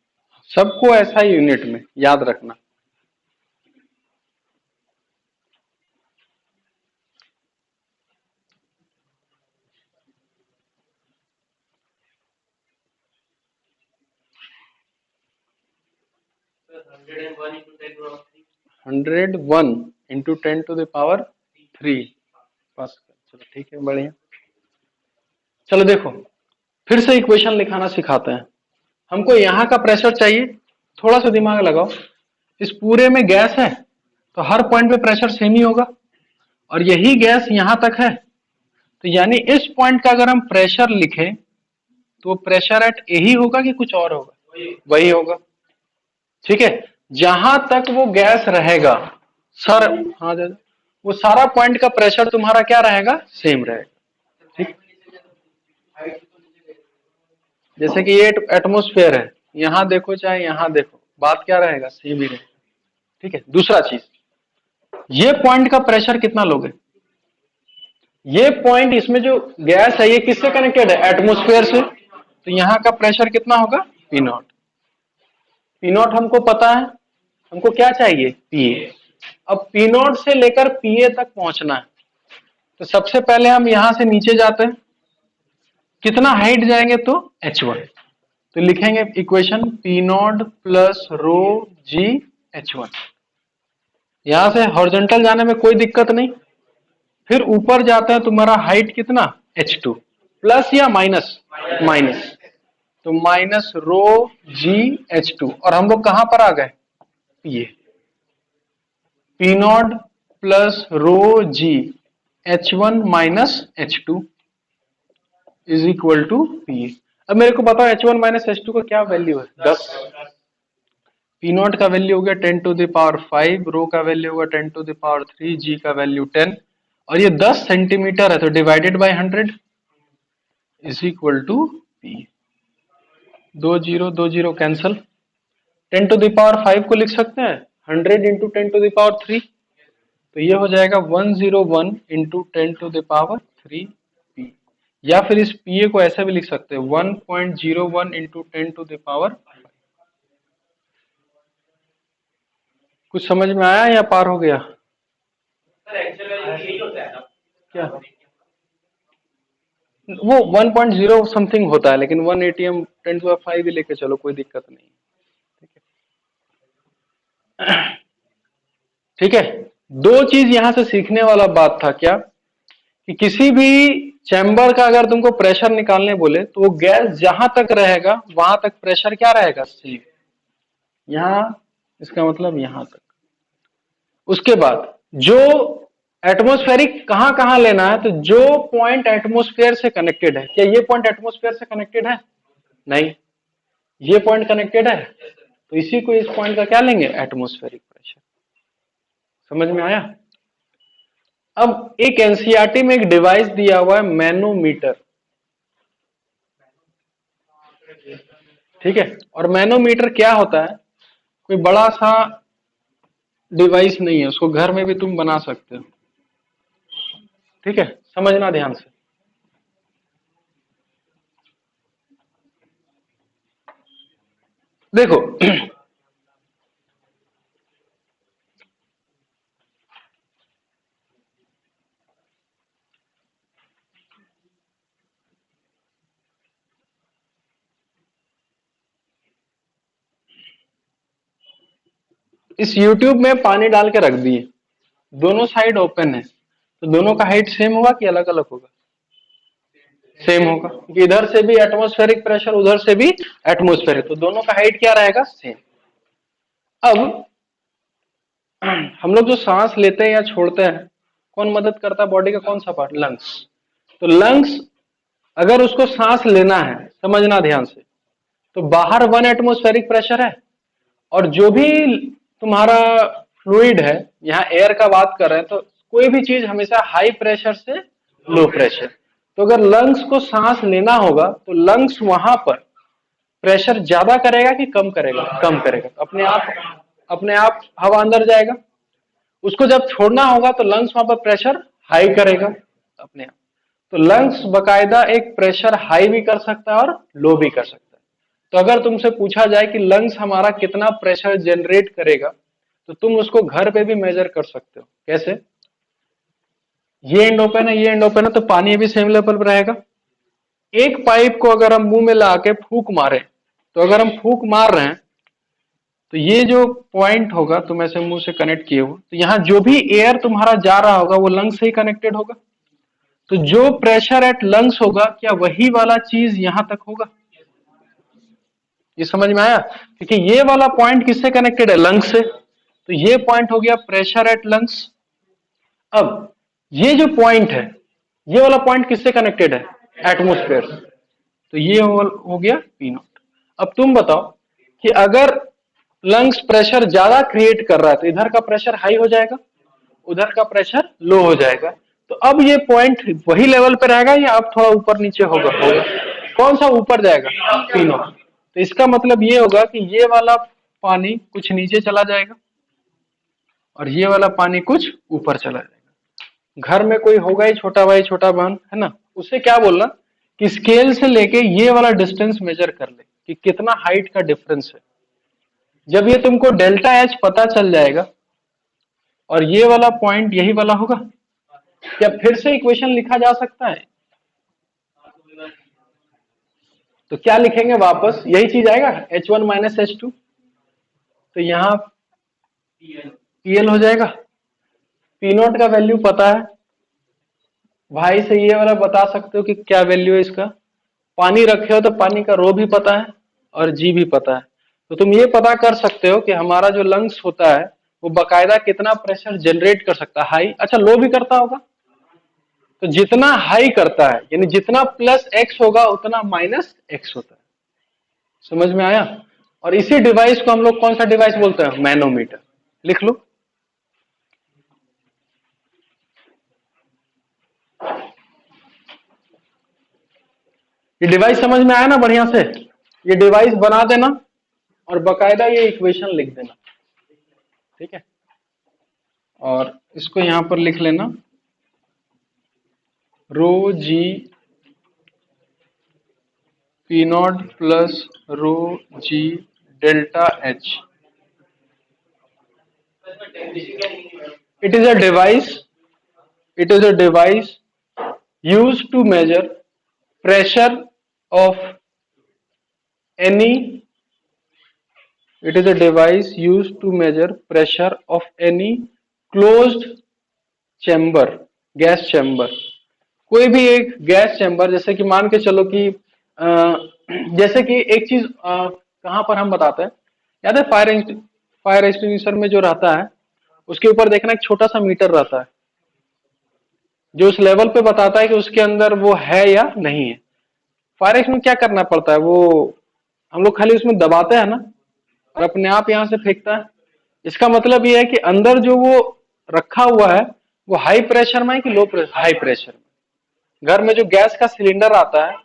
सबको ऐसा यूनिट में याद रखना। Hundred one into 10⁻³ pascal. चलो ठीक है, बढ़िया। चलो देखो फिर से इक्वेशन लिखाना सिखाते हैं। हमको यहाँ का प्रेशर चाहिए, थोड़ा सा दिमाग लगाओ, इस पूरे में गैस है तो हर पॉइंट पे प्रेशर सेम ही होगा, और यही गैस यहां तक है, तो यानी इस पॉइंट का अगर हम प्रेशर लिखें तो प्रेशर एट ए ही होगा कि कुछ और होगा, वही होगा, ठीक है। जहां तक वो गैस रहेगा सर, हाँ दादा, वो सारा पॉइंट का प्रेशर तुम्हारा क्या रहेगा, सेम रहेगा, ठीक। जैसे कि ये एटमोस्फेयर है, यहां देखो चाहे यहां देखो, बात क्या रहेगा, सेम ही रहेगा, ठीक है। दूसरा चीज, ये पॉइंट का प्रेशर कितना लोगे, ये पॉइंट, इसमें जो गैस है ये किससे कनेक्टेड है, एटमोस्फेयर से, तो यहाँ का प्रेशर कितना होगा, पी नॉट। पी नॉट हमको पता है, हमको क्या चाहिए, पीए। अब पी नॉट से लेकर पीए तक पहुंचना है, तो सबसे पहले हम यहां से नीचे जाते हैं, कितना हाइट जाएंगे तो H1, तो लिखेंगे equation P naught plus rho g H1। यहां से हॉरिजॉन्टल जाने में कोई दिक्कत नहीं। फिर ऊपर जाता है तुम्हारा हाइट कितना, h2 प्लस या माइनस, माइनस, तो माइनस रो जी h2, और हम लोग कहां पर आ गए, ये p naught plus rho g h1 minus h2 is equal to p. अब मेरे को बताओ h1 माइनस h2 का क्या वैल्यू है, 10। पी नॉट का वैल्यू हो गया 10⁵, रो का वैल्यू होगा 10⁵, जी का वैल्यू 10, और ये 10 सेंटीमीटर है तो divided by 100 is equal to p. दो जीरो कैंसल, 10⁵ को लिख सकते हैं 100 इंटू 10⁵, तो ये हो जाएगा 101 इंटू 10⁵, पी। या फिर इस पीए को ऐसे भी लिख सकते हैं 1.01 इंटू 10⁵। कुछ समझ में आया या पार हो गया? सर एक्चुअल वैल्यू यही होता है ना? क्या वो 1.0 समथिंग होता है, लेकिन 180 हम 10⁵ भी लेके चलो, कोई दिक्कत नहीं। ठीक है, दो चीज यहां से सीखने वाला बात था क्या, कि किसी भी चैम्बर का अगर तुमको प्रेशर निकालने बोले तो वो गैस जहां तक रहेगा वहां तक प्रेशर क्या रहेगा, सेम। यहां इसका मतलब यहां तक। उसके बाद जो एटमॉस्फेरिक कहां कहां लेना है, तो जो पॉइंट एटमॉस्फेयर से कनेक्टेड है, क्या ये पॉइंट एटमॉस्फेयर से कनेक्टेड है, नहीं, ये पॉइंट कनेक्टेड है, तो इसी को इस पॉइंट का क्या लेंगे, एटमॉस्फेरिक प्रेशर। समझ में आया? अब एक एनसीईआरटी में एक डिवाइस दिया हुआ है मैनोमीटर, ठीक है, और मैनोमीटर क्या होता है, कोई बड़ा सा डिवाइस नहीं है, उसको घर में भी तुम बना सकते हो। ठीक है, समझना ध्यान से। देखो इस YouTube में पानी डाल के रख दिए, दोनों साइड ओपन है, तो दोनों का हाइट सेम होगा कि अलग अलग होगा, सेम होगा, क्योंकि इधर से भी एटमॉस्फेरिक प्रेशर उधर से भी एटमॉस्फेरिक, तो दोनों का हाइट क्या रहेगा, सेम। अब हम लोग जो सांस लेते हैं या छोड़ते हैं, कौन मदद करता है बॉडी का, कौन सा पार्ट, लंग्स। तो लंग्स अगर उसको सांस लेना है, समझना ध्यान से, तो बाहर 1 एटमॉस्फेरिक प्रेशर है, और जो भी तुम्हारा फ्लूइड है, यहाँ एयर का बात कर रहे हैं, तो कोई भी चीज हमेशा हाई प्रेशर से लो प्रेशर, तो अगर लंग्स को सांस लेना होगा तो लंग्स वहां पर प्रेशर ज्यादा करेगा कि कम करेगा, कम करेगा, तो अपने आप हवा अंदर जाएगा। उसको जब छोड़ना होगा तो लंग्स वहां पर प्रेशर हाई करेगा अपने आप। तो लंग्स बकायदा एक प्रेशर हाई भी कर सकता है और लो भी कर सकता है। तो अगर तुमसे पूछा जाए कि लंग्स हमारा कितना प्रेशर जनरेट करेगा, तो तुम उसको घर पे भी मेजर कर सकते हो। कैसे, ये एंड ओपन है, ये एंड ओपन है, तो पानी भी सेम लेवल पर रहेगा। एक पाइप को अगर हम मुंह में ला के फूंक मारे, तो अगर हम फूंक मार रहे हैं तो ये जो पॉइंट होगा, तुम ऐसे मुंह से कनेक्ट किए हो, तो यहाँ जो भी एयर तुम्हारा जा रहा होगा वो लंग्स से ही कनेक्टेड होगा। तो जो प्रेशर एट लंग्स होगा, क्या वही वाला चीज यहां तक होगा? ये समझ में आया? क्योंकि ये वाला पॉइंट किससे कनेक्टेड है, लंग्स से, तो ये पॉइंट हो गया प्रेशर एट लंग्स। अब ये जो पॉइंट है, ये वाला पॉइंट किससे कनेक्टेड है, एटमोस्फेयर से, तो ये हो गया पी नॉट। अब तुम बताओ कि अगर लंग्स प्रेशर ज्यादा क्रिएट कर रहा है, तो इधर का प्रेशर हाई हो जाएगा, उधर का प्रेशर लो हो जाएगा, तो अब ये पॉइंट वही लेवल पे रहेगा या अब थोड़ा ऊपर नीचे होगा? कौन सा ऊपर जाएगा, पी नॉट। तो इसका मतलब ये होगा कि ये वाला पानी कुछ नीचे चला जाएगा और ये वाला पानी कुछ ऊपर चला जाएगा। घर में कोई होगा ही छोटा भाई छोटा बहन, है ना, उससे क्या बोलना कि स्केल से लेके ये वाला डिस्टेंस मेजर कर ले कि कितना हाइट का डिफरेंस है। जब ये तुमको डेल्टा एच पता चल जाएगा और ये वाला पॉइंट यही वाला होगा, क्या फिर से इक्वेशन लिखा जा सकता है? तो क्या लिखेंगे वापस, यही चीज आएगा, H1 माइनस H2। तो यहाँ पीएल हो जाएगा। पी नॉट का वैल्यू पता है, भाई से ये वाला बता सकते हो कि क्या वैल्यू है इसका। पानी रखे हो तो पानी का रो भी पता है और जी भी पता है, तो तुम ये पता कर सकते हो कि हमारा जो लंग्स होता है वो बकायदा कितना प्रेशर जनरेट कर सकता है, हाई अच्छा लो भी करता होगा। तो जितना हाई करता है यानी जितना प्लस एक्स होगा उतना माइनस एक्स होता है। समझ में आया। और इसी डिवाइस को हम लोग कौन सा डिवाइस बोलते हैं, मैनोमीटर। लिख लो। ये डिवाइस समझ में आया ना बढ़िया से। ये डिवाइस बना देना और बकायदा ये इक्वेशन लिख देना, ठीक है। और इसको यहां पर लिख लेना, rho g P naught plus rho g delta h. It is a device. It is a device used to measure pressure of any. It is a device used to measure pressure of any closed chamber, gas chamber. कोई भी एक gas chamber, जैसे कि मान के चलो कि जैसे कि एक चीज कहां पर हम बताते हैं, याद है फायर एक्सटिंग्विशर में जो रहता है उसके ऊपर देखना एक छोटा सा मीटर रहता है जो उस लेवल पे बताता है कि उसके अंदर वो है या नहीं है। फायर एक्स में क्या करना पड़ता है, वो हम लोग खाली उसमें दबाते हैं ना और अपने आप यहां से फेंकता है। इसका मतलब ये है कि अंदर जो वो रखा हुआ है वो हाई प्रेशर में है कि लो प्रेशर, हाई प्रेशर में। घर में जो गैस का सिलेंडर आता है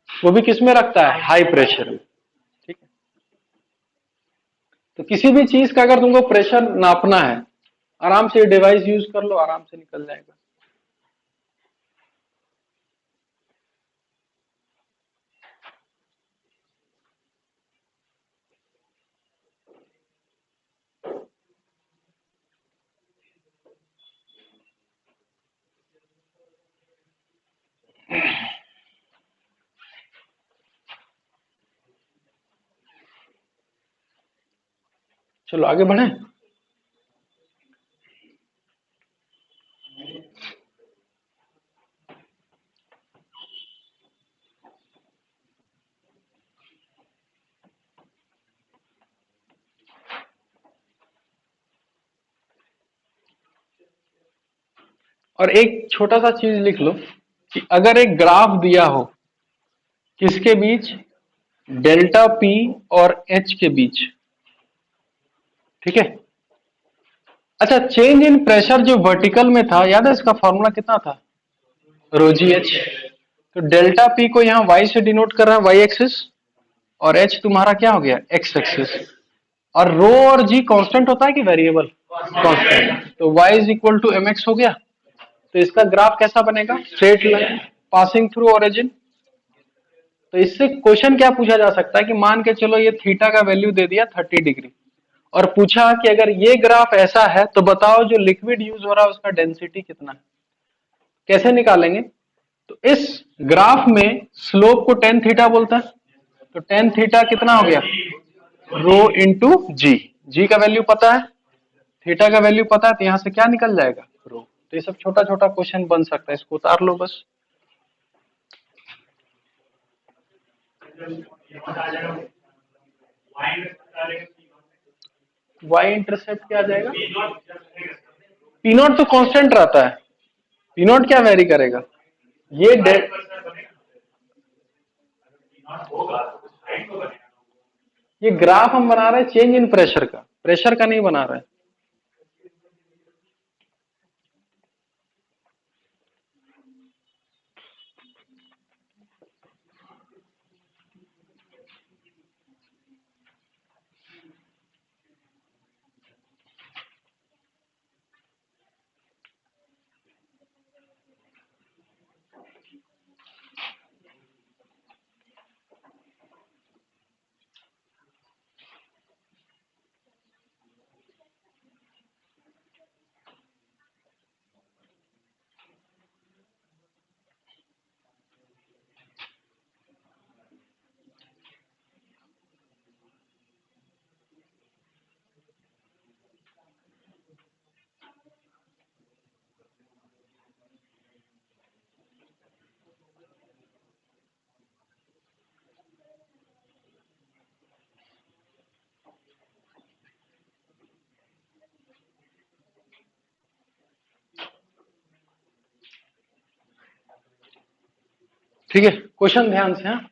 वो भी किस में रखता है, हाई प्रेशर में, ठीक है। तो किसी भी चीज का अगर तुमको प्रेशर नापना है, आराम से डिवाइस यूज कर लो, आराम से निकल जाएगा। चलो आगे बढ़े। और एक छोटा सा चीज लिख लो कि अगर एक ग्राफ दिया हो किसके बीच, डेल्टा पी और एच के बीच, ठीक है। अच्छा, चेंज इन प्रेशर जो वर्टिकल में था, याद है इसका फॉर्मूला कितना था, रोजी एच। तो डेल्टा पी को यहाँ वाई से डिनोट कर रहा है, वाई एक्सिस, और एच तुम्हारा क्या हो गया, एक्स एक्सिस। और रो और जी कांस्टेंट होता है कि वेरिएबल, कांस्टेंट। तो y is equal to m x हो गया। तो इसका ग्राफ कैसा बनेगा, straight line passing through origin. तो इससे क्वेश्चन क्या पूछा जा सकता है कि मान के चलो ये थीटा का वैल्यू दे दिया 30 डिग्री और पूछा कि अगर ये ग्राफ ऐसा है तो बताओ जो लिक्विड यूज हो रहा है उसका डेंसिटी कितना है। कैसे निकालेंगे, तो इस ग्राफ में स्लोप को टेन थीटा बोलता है। तो टेन थीटा कितना हो गया, रो इंटू जी। जी का वैल्यू पता है, थीटा का वैल्यू पता है, तो यहां से क्या निकल जाएगा, रो। तो ये सब छोटा छोटा क्वेश्चन बन सकता है, इसको उतार लो बस। वाई इंटरसेप्ट क्या आ जाएगा, पी नॉट तो कांस्टेंट रहता है, पी नॉट क्या वेरी करेगा। ये ये ग्राफ हम बना रहे हैं चेंज इन प्रेशर का, प्रेशर का नहीं बना रहे हैं। ठीक है, क्वेश्चन ध्यान से। हाँ,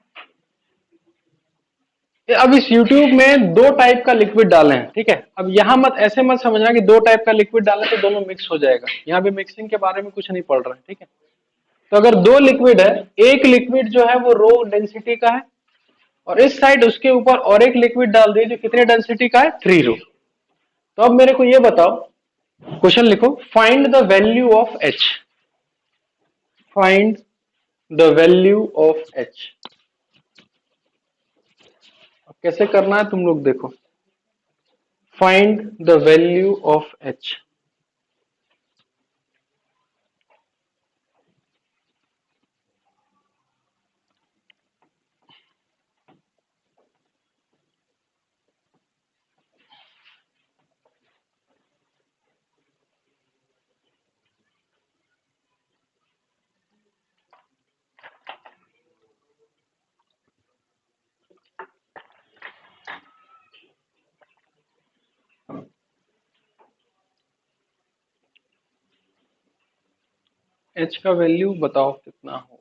अब इस YouTube में दो टाइप का लिक्विड डाले हैं, ठीक है। अब यहां मत ऐसे मत समझना कि दो टाइप का लिक्विड डाले तो दोनों मिक्स हो जाएगा, यहाँ भी मिक्सिंग के बारे में कुछ नहीं पढ़ रहे हैं, ठीक है। तो अगर दो लिक्विड है, एक लिक्विड जो है वो रो डेंसिटी का है, और इस साइड उसके ऊपर और एक लिक्विड डाल दिए जो कितने डेंसिटी का है, 3 रो। तो अब मेरे को ये बताओ, क्वेश्चन लिखो, find the value of H. Find the value of H. कैसे करना है तुम लोग देखो। Find the value of H. H का वैल्यू बताओ कितना होगा।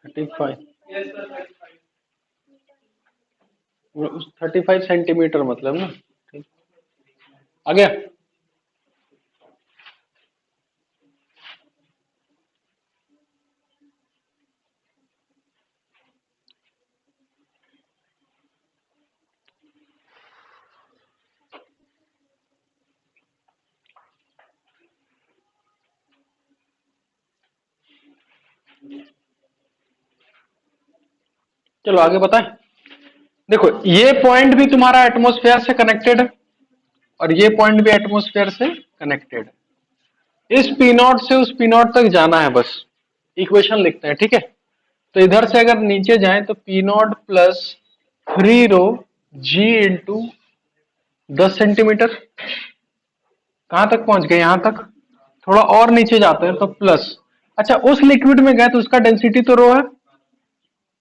थर्टी 35। यस सर 35 उस 35 सेंटीमीटर मतलब ना, ठीक। आ गया। चलो आगे बताएं। देखो, ये पॉइंट भी तुम्हारा एटमॉस्फेयर से कनेक्टेड है, और ये पॉइंट भी एटमॉस्फेयर से कनेक्टेड है। इस पी नॉट से उस पी नॉट तक जाना है बस। इक्वेशन लिखते हैं, ठीक है। तो इधर से अगर नीचे जाएं तो p naught plus 3 rho g into 10 centimetre. कहां तक पहुंच गए, यहां तक। थोड़ा और नीचे जाते हैं तो प्लस। अच्छा, उस लिक्विड में गए तो उसका डेंसिटी तो रो है,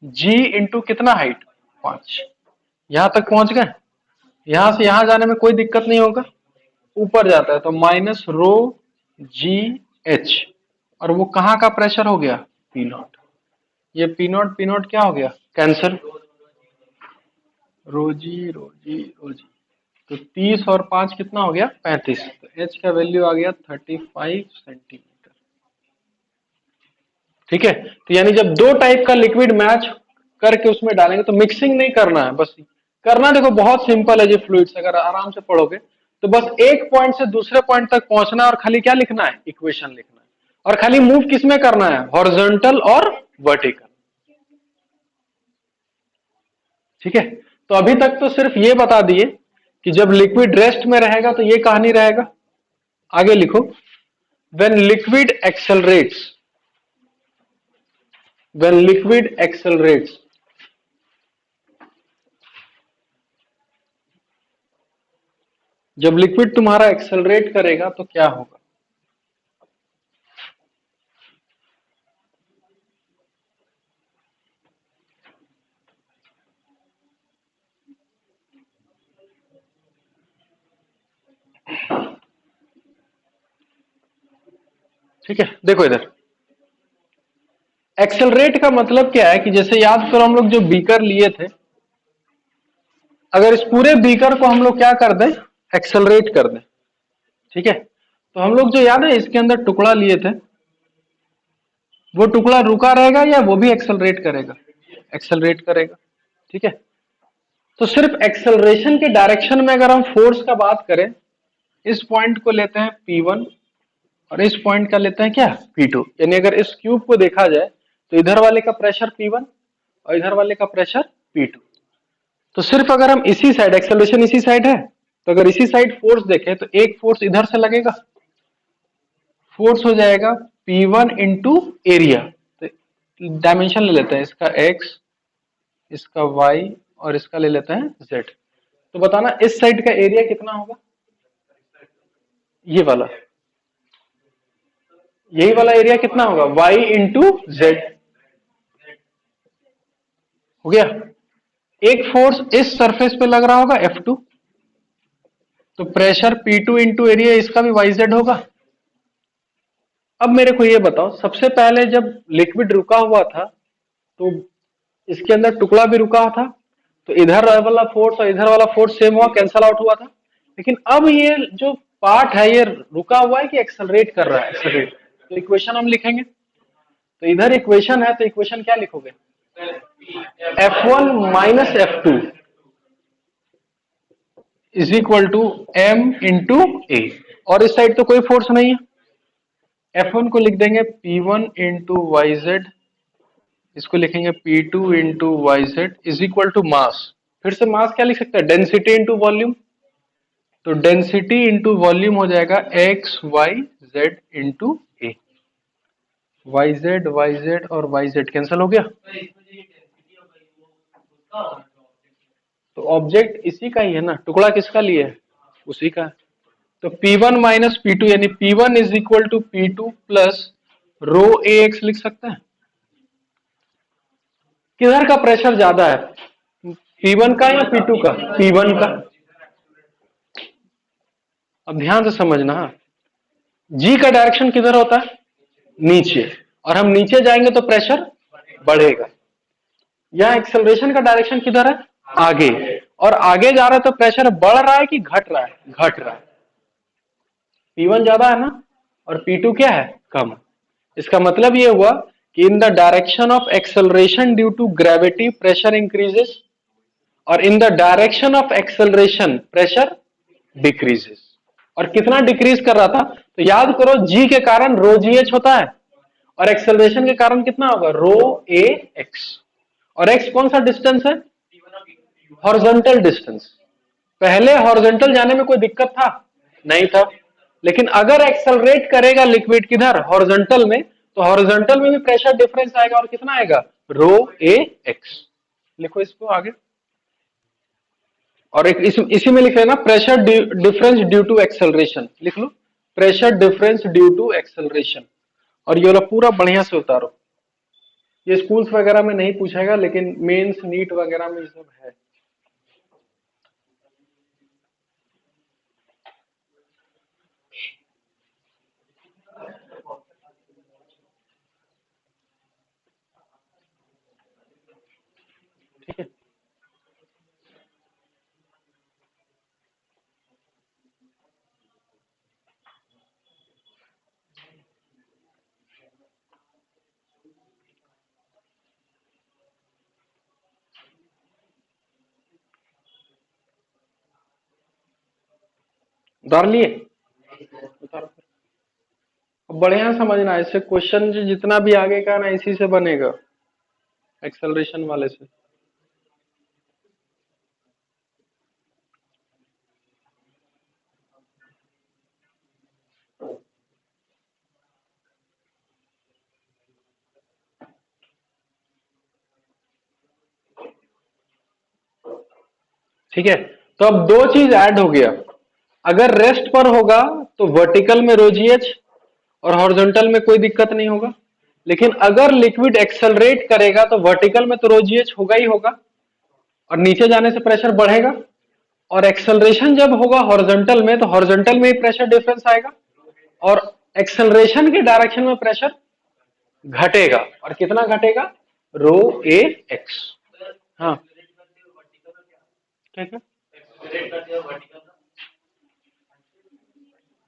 जी इंटू कितना हाइट, 5। यहां तक पहुंच गए। यहां से यहां जाने में कोई दिक्कत नहीं होगा। ऊपर जाता है तो माइनस रो जी एच, और वो कहां का प्रेशर हो गया, पी नॉट। ये पी नॉट क्या हो गया, कैंसिल। रोजी तो 30 और 5 कितना हो गया, 35। तो एच का वैल्यू आ गया 35 सेंटीमीटर। ठीक है। तो यानी जब दो टाइप का लिक्विड मैच करके उसमें डालेंगे तो मिक्सिंग नहीं करना है, बस करना देखो बहुत सिंपल है जी। फ्लूइड्स अगर आराम से पढ़ोगे तो बस एक पॉइंट से दूसरे पॉइंट तक पहुंचना है, और खाली क्या लिखना है, इक्वेशन लिखना है। और खाली मूव किसमें करना है, हॉरिजॉन्टल और वर्टिकल। ठीक है। तो अभी तक तो सिर्फ ये बता दिए कि जब लिक्विड रेस्ट में रहेगा तो ये कहानी रहेगा। आगे लिखो, when liquid accelerates. When liquid accelerates, जब लिक्विड तुम्हारा एक्सेलरेट करेगा तो क्या होगा। ठीक है, देखो इधर, एक्सेलरेट का मतलब क्या है कि जैसे याद करो हम लोग जो बीकर लिए थे, अगर इस पूरे बीकर को हम लोग क्या कर दें, एक्सेलरेट कर दें, ठीक है, तो हम लोग जो याद है इसके अंदर टुकड़ा लिए थे, वो टुकड़ा रुका रहेगा या वो भी एक्सेलरेट करेगा? एक्सेलरेट करेगा, ठीक है। तो सिर्फ एक्सेलरेशन के डायरेक्शन में अगर हम फोर्स का बात करें, इस पॉइंट को लेते हैं P1 और इस पॉइंट का लेते हैं क्या, P2। यानी अगर इस क्यूब को देखा जाए तो इधर वाले का प्रेशर P1 और इधर वाले का प्रेशर P2। तो सिर्फ अगर हम इसी साइड, एक्सेलरेशन इसी साइड है, तो अगर इसी साइड फोर्स देखें तो एक फोर्स इधर से लगेगा, फोर्स हो जाएगा P1 इंटू एरिया। तो डायमेंशन ले लेते हैं, इसका x, इसका y और इसका ले लेते हैं z। तो बताना इस साइड का एरिया कितना होगा? ये वाला, यही वाला एरिया कितना होगा? y into Z. हो गया। एक फोर्स इस सरफेस पे लग रहा होगा F2, तो प्रेशर P2 इंटू एरिया, इसका भी yz होगा। अब मेरे को ये बताओ, सबसे पहले जब लिक्विड रुका हुआ था तो इसके अंदर टुकड़ा भी रुका था, तो इधर वाला फोर्स और इधर वाला फोर्स सेम हुआ, कैंसल आउट हुआ था। लेकिन अब ये जो पार्ट है ये रुका हुआ है कि एक्सेलरेट कर रहा है? एक्सेलरेट। तो इक्वेशन हम लिखेंगे, तो इधर इक्वेशन है, तो इक्वेशन क्या लिखोगे? F1 minus F2 is equal to M into A. और इस साइड तो कोई फोर्स नहीं है, F1 को लिख देंगे P1 इंटू YZ, इसको लिखेंगे P2 into YZ is equal to mass. फिर से मास क्या लिख सकते हैं? Density into volume. तो डेंसिटी इंटू वॉल्यूम हो जाएगा x y z into a. YZ और YZ कैंसिल हो गया। तो ऑब्जेक्ट इसी का ही है ना, टुकड़ा किसका लिए है? उसी का है। तो P1 माइनस P2 यानी P1 is equal to P2 plus rho AX लिख सकते हैं। किधर का प्रेशर ज्यादा है, P1 का या P2 का? P1 का। अब ध्यान से समझना, G का डायरेक्शन किधर होता है? नीचे, और हम नीचे जाएंगे तो प्रेशर बढ़ेगा। यहां एक्सेलरेशन का डायरेक्शन किधर है? आगे, और आगे जा रहा है तो प्रेशर बढ़ रहा है कि घट रहा है? घट रहा है। P1 ज्यादा है ना, और P2 क्या है? कम। इसका मतलब ये हुआ कि in the direction of acceleration due to gravity pressure increases, और in the direction of acceleration pressure decreases. और कितना डिक्रीज कर रहा था? तो याद करो, G के कारण रो GH होता है, और एक्सेलरेशन के कारण कितना होगा? रो AX। और x कौन सा डिस्टेंस है? Horizontal distance. पहले हॉरिजॉन्टल जाने में कोई दिक्कत था? नहीं था। लेकिन अगर एक्सेलरेट करेगा लिक्विड किधर? हॉरिजॉन्टल में, तो हॉरिजॉन्टल में भी प्रेशर डिफरेंस आएगा, और कितना आएगा? रो AX। लिखो इसको आगे, और एक इसी में लिख लेना pressure difference due to acceleration. लिख लो pressure difference due to acceleration, और ये वाला पूरा बढ़िया से उतारो। ये स्कूल्स वगैरह में नहीं पूछेगा, लेकिन मेंस नीट वगैरह में ये सब है। ठीक है, उतार लिए? उतारो। अब बढ़िया समझना, इससे क्वेश्चन जितना भी आगे का ना इसी से बनेगा, एक्सेलरेशन वाले से। ठीक है, तो अब दो चीज ऐड हो गया। अगर रेस्ट पर होगा तो वर्टिकल में रो GH, और हॉरिजॉन्टल में कोई दिक्कत नहीं होगा। लेकिन अगर लिक्विड एक्सेलरेट करेगा तो वर्टिकल में तो रो GH होगा ही होगा, और नीचे जाने से प्रेशर बढ़ेगा। और एक्सेलरेशन जब होगा हॉरिजॉन्टल में, तो हॉरिजॉन्टल में ही प्रेशर डिफरेंस आएगा, और एक्सेलरेशन के डायरेक्शन में प्रेशर घटेगा। और कितना घटेगा? रो ए एक्स। हाँ क्या क्या?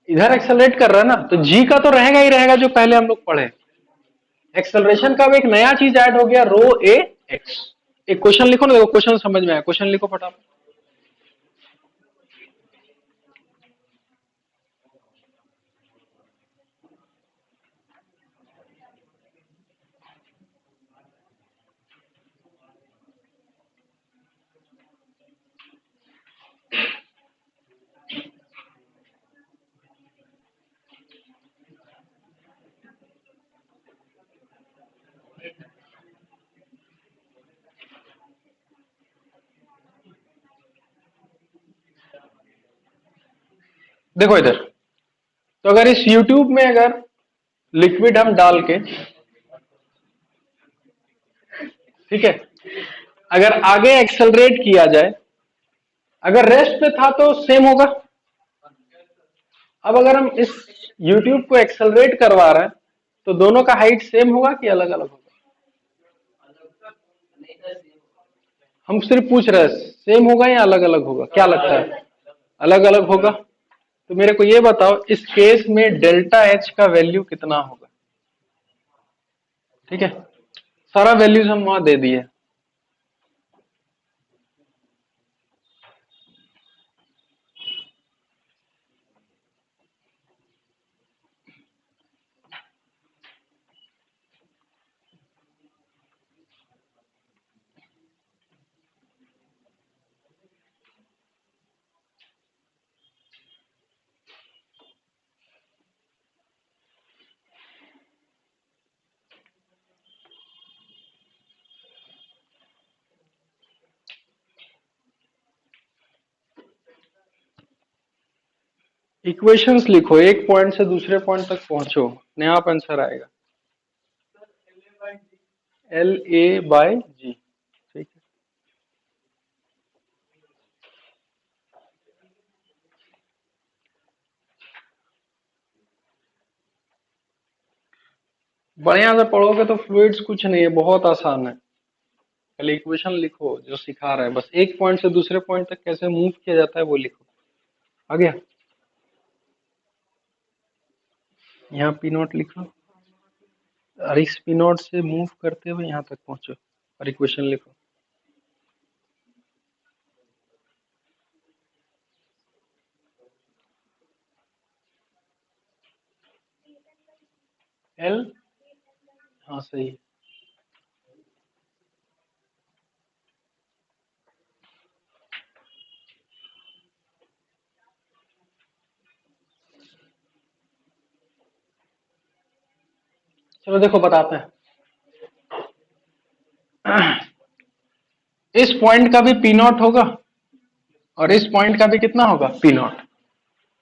इधर एक्सेलरेट कर रहा है ना, तो जी का तो रहेगा ही रहेगा जो पहले हम लोग पढ़े। एक्सेलरेशन का अब एक नया चीज ऐड हो गया, रो ए एक्स। एक क्वेश्चन लिखो ना, देखो क्वेश्चन समझ में आया, क्वेश्चन लिखो फटाफट। देखो इधर, तो अगर इस YouTube में अगर लिक्विड हम डाल के, ठीक है, अगर आगे एक्सेलरेट किया जाए, अगर रेस्ट पे था तो सेम होगा। अब अगर हम इस YouTube को एक्सेलरेट करवा रहे हैं तो दोनों का हाइट सेम होगा कि अलग अलग होगा? हम सिर्फ पूछ रहे हैं सेम होगा या अलग अलग होगा, क्या लगता है? अलग अलग होगा। तो मेरे को ये बताओ इस केस में डेल्टा एच का वैल्यू कितना होगा? ठीक है, सारा वैल्यूज हम वहां दे दिए। इक्वेशंस लिखो, एक पॉइंट से दूसरे पॉइंट तक पहुंचो, नया आंसर आएगा। एल ए बाय जी, ठीक है। बढ़िया से पढ़ोगे तो फ्लूइड्स कुछ नहीं है, बहुत आसान है। पहले इक्वेशन लिखो जो सिखा रहा है, बस एक पॉइंट से दूसरे पॉइंट तक कैसे मूव किया जाता है वो लिखो। आ गया? यहाँ पी नॉट लिखो और इस पी नॉट से मूव करते हुए यहाँ तक पहुंचो और इक्वेशन लिखो। एल, हाँ सही है। चलो देखो बताते हैं। इस पॉइंट का भी पी नॉट होगा और इस पॉइंट का भी कितना होगा? P not.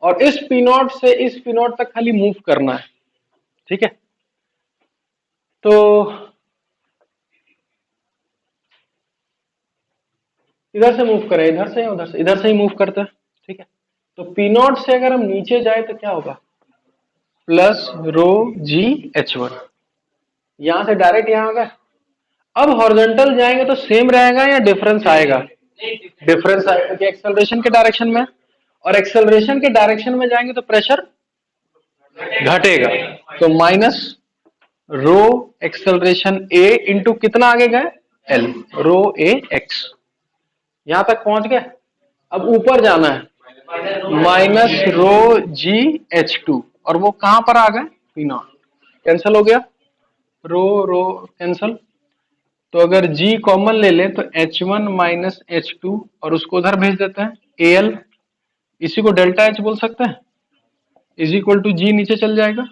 और इस पी नॉट से इस पी नॉट तक खाली मूव करना है, ठीक है। तो इधर से मूव करें, इधर से या उधर से? इधर से ही मूव करते हैं, ठीक है। तो पी नॉट से अगर हम नीचे जाए तो क्या होगा? Plus rho g H one. यहां से डायरेक्ट यहां आ गए। अब हॉरिजॉन्टल जाएंगे तो सेम रहेगा या डिफरेंस आएगा? डिफरेंस आएगा क्योंकि एक्सेलरेशन के डायरेक्शन में, और एक्सेलरेशन के डायरेक्शन में जाएंगे तो प्रेशर घटेगा। तो माइनस रो एक्सेलरेशन ए इंटू कितना आगे गए? एल, रो ए एक्स। यहां तक पहुंच गए। अब ऊपर जाना है, minus rho g H two, और वो कहां पर आ गए? P not. कैंसिल हो गया, रो रो कैंसिल। तो अगर G कॉमन ले ले तो H1 माइनस H2, और उसको उधर भेज देते हैं AL, इसी को डेल्टा H बोल सकते हैं, इज इक्वल टू G नीचे चल जाएगा।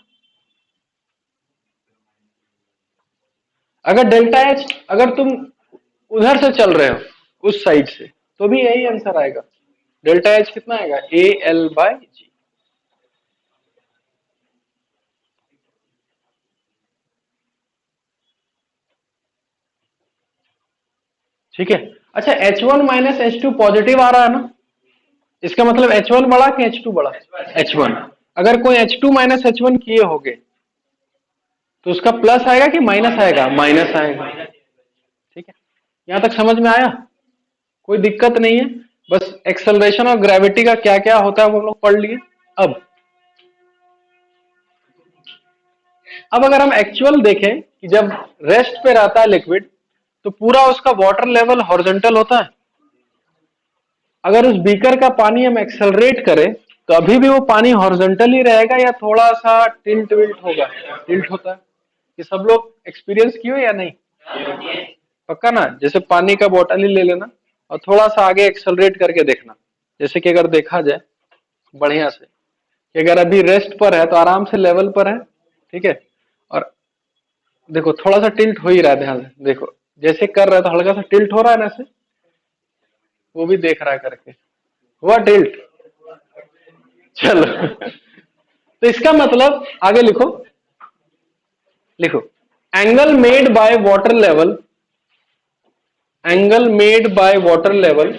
अगर डेल्टा H अगर तुम उधर से चल रहे हो उस साइड से तो भी यही आंसर आएगा। डेल्टा H कितना आएगा? AL by G। ठीक है। अच्छा, H1 माइनस H2 पॉजिटिव आ रहा है ना, इसका मतलब H1 बड़ा कि H2 बड़ा? H1। अगर कोई H2 माइनस H1 किए होगे तो उसका प्लस आएगा कि माइनस आएगा? माइनस आएगा। ठीक है, यहां तक समझ में आया? कोई दिक्कत नहीं है। बस एक्सेलरेशन और ग्रेविटी का क्या क्या होता है वो हम लोग पढ़ लिए। अब अगर हम एक्चुअल देखें कि जब रेस्ट पे रहता है लिक्विड तो पूरा उसका वाटर लेवल हॉरिजॉन्टल होता है। अगर उस बीकर का पानी हम एक्सेलरेट करें तो अभी भी वो पानी हॉरिजॉन्टल ही रहेगा या थोड़ा सा टिल्ट विल्ट होगा? टिल्ट होता है। ये सब लोग एक्सपीरियंस किए हो या नहीं? पक्का ना? जैसे पानी का बोतल ही ले लेना और थोड़ा सा आगे एक्सेलरेट करके देखना। जैसे कि अगर देखा जाए बढ़िया से कि अगर अभी रेस्ट पर है तो आराम से लेवल पर है, ठीक है, और देखो थोड़ा सा टिल्ट हो ही रहा है, ध्यान से देखो, जैसे कर रहा है तो हल्का सा टिल्ट हो रहा है ना ऐसे, वो भी देख रहा है करके, हुआ टिल्ट? चलो तो इसका मतलब आगे लिखो, लिखो angle made by water level, angle made by water level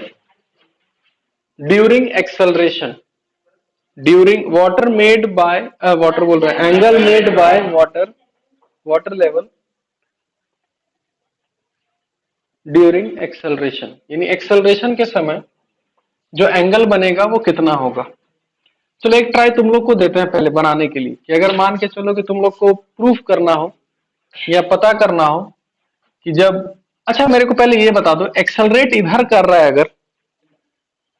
during acceleration, during water made by water बोल रहा है, angle made by water, water level during acceleration, यानी एक्सेलरेशन के समय जो एंगल बनेगा वो कितना होगा। चलो एक ट्राई तुम लोग को देते हैं पहले बनाने के लिए, कि अगर मान के चलो कि तुम लोग को प्रूफ करना हो या पता करना हो कि जब, अच्छा मेरे को पहले ये बता दो, एक्सेलरेट इधर कर रहा है अगर,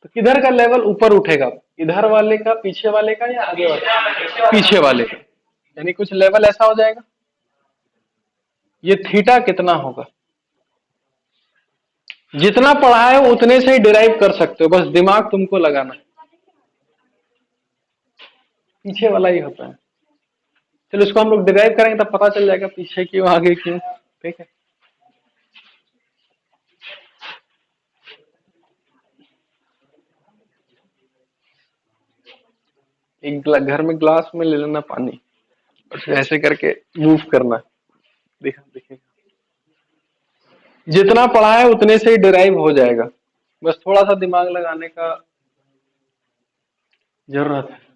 तो किधर का लेवल ऊपर उठेगा? इधर वाले का, पीछे वाले का, या आगे वाले? पीछे वाले का, यानी कुछ लेवल ऐसा हो जाएगा। ये थीटा कितना होगा? जितना पढ़ा है उतने से ही डिराइव कर सकते हो, बस दिमाग तुमको लगाना है। पीछे वाला ही होता है। चलो इसको हम लोग डिराइव करेंगे तब पता चल जाएगा पीछे क्यों आगे क्यों। ठीक है, एक घर में ग्लास में ले लेना पानी और फिर ऐसे करके मूव करना, देखा दिखेगा। जितना पढ़ा है उतने से ही डिराइव हो जाएगा, बस थोड़ा सा दिमाग लगाने का जरूरत है।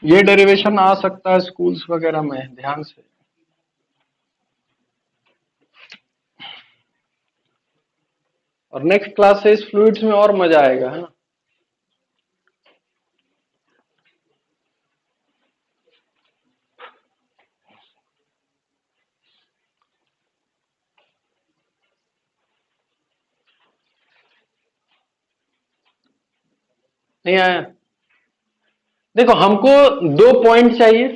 ये डेरिवेशन आ सकता है स्कूल्स वगैरह में, ध्यान से। और नेक्स्ट क्लास से इस फ्लूइड्स में और मजा आएगा, है ना? नहीं आया? देखो हमको 2 पॉइंट चाहिए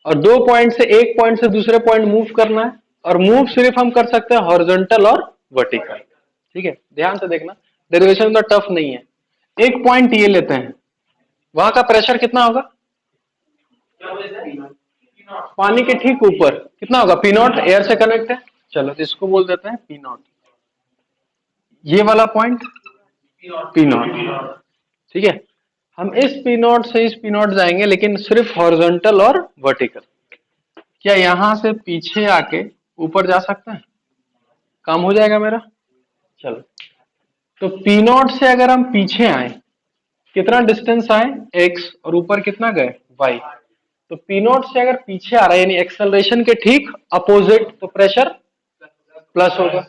और 2 पॉइंट से एक पॉइंट से दूसरे पॉइंट मूव करना है, और मूव सिर्फ हम कर सकते हैं हॉरिजॉन्टल और वर्टिकल। ठीक है, ध्यान से देखना, डेरिवेशन तो टफ नहीं है। एक पॉइंट ये लेते हैं, वहां का प्रेशर कितना होगा? पानी के ठीक ऊपर कितना होगा? पी नॉट, एयर से कनेक्ट है। चलो इसको बोल देते हैं पी नॉट, ये वाला पॉइंट पी नॉट। ठीक है, हम इस पी नॉट से इस पी नॉट जाएंगे लेकिन सिर्फ हॉरिजॉन्टल और वर्टिकल। क्या यहां से पीछे आके ऊपर जा सकते हैं? काम हो जाएगा मेरा। चलो तो पी नॉट से अगर हम पीछे आए, कितना डिस्टेंस आए? x, और ऊपर कितना गए? y। तो पी नॉट से अगर पीछे आ रहा है यानी एक्सेलरेशन के ठीक अपोजिट, तो प्रेशर प्लस होगा।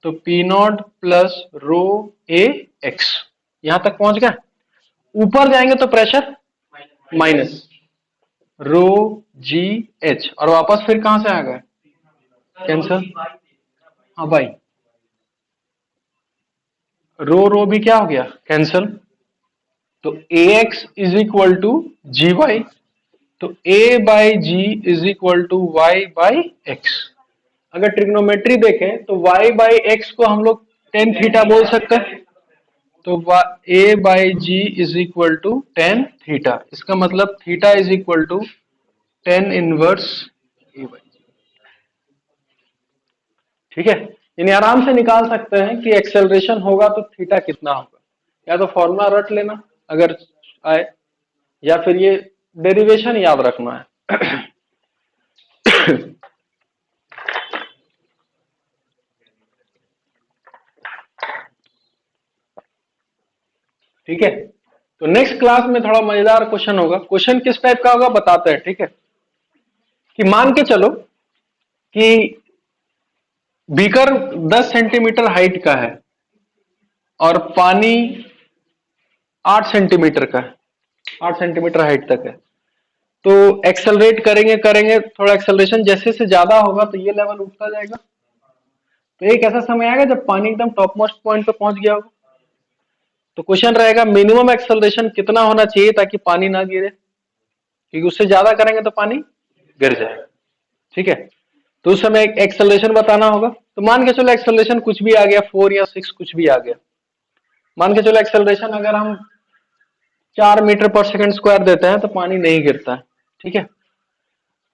तो पी नॉट प्लस रो ए एक्स, यहां तक पहुंच गया। ऊपर जाएंगे तो pressure minus rho g H, और वापस फिर कहां से आ गए? कैंसल। हाँ भाई, रो रो भी क्या हो गया? कैंसल। तो a x is equal to g y, तो a by g is equal to y by x. अगर ट्रिग्नोमेट्री देखें तो y बाई एक्स को हम लोग टेन थीटा बोल सकते हैं, तो a by g is equal to tan theta. इसका मतलब theta is equal to tan inverse a by g. ठीक है, यानी आराम से निकाल सकते हैं कि एक्सेलरेशन होगा तो थीटा कितना होगा। या तो फॉर्मूला रट लेना अगर आए, या फिर ये डेरिवेशन याद रखना है। ठीक है, तो नेक्स्ट क्लास में थोड़ा मजेदार क्वेश्चन होगा। क्वेश्चन किस टाइप का होगा बताते हैं, ठीक है। कि मान के चलो कि बीकर 10 सेंटीमीटर हाइट का है और पानी 8 सेंटीमीटर का है, 8 सेंटीमीटर हाइट तक है। तो एक्सेलरेट करेंगे करेंगे, थोड़ा एक्सेलरेशन जैसे से ज्यादा होगा तो ये लेवल उठता जाएगा। तो एक ऐसा समय आएगा जब पानी एकदम टॉप मोस्ट पॉइंट पे पहुंच गया होगा। तो क्वेश्चन रहेगा मिनिमम एक्सेलरेशन कितना होना चाहिए ताकि पानी ना गिरे, क्योंकि उससे ज्यादा करेंगे तो पानी गिर जाएगा। ठीक है, तो उस समय एक एक्सेलरेशन बताना होगा। तो मान के चलो एक्सेलरेशन कुछ भी आ गया, 4 या 6 कुछ भी आ गया। मान के चलो एक्सेलरेशन अगर हम 4 मीटर पर सेकंड स्क्वायर देते हैं तो पानी नहीं गिरता है। ठीक है,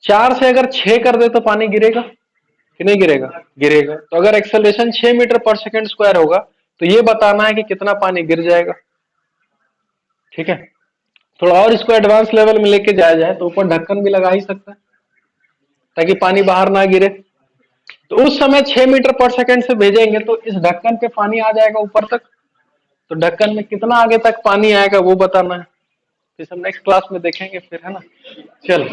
4 से अगर 6 कर दे तो पानी गिरेगा कि नहीं गिरेगा? गिरेगा। तो अगर एक्सेलरेशन 6 मीटर पर सेकंड स्क्वायर होगा तो ये बताना है कि कितना पानी गिर जाएगा। ठीक है, थोड़ा और इसको एडवांस लेवल में लेके जाया जाए तो ऊपर ढक्कन भी लगा ही सकता है ताकि पानी बाहर ना गिरे। तो उस समय 6 मीटर पर सेकंड से भेजेंगे तो इस ढक्कन पे पानी आ जाएगा ऊपर तक। तो ढक्कन में कितना आगे तक पानी आएगा वो बताना है। तो हम नेक्स्ट क्लास में देखेंगे फिर, है ना। चलो।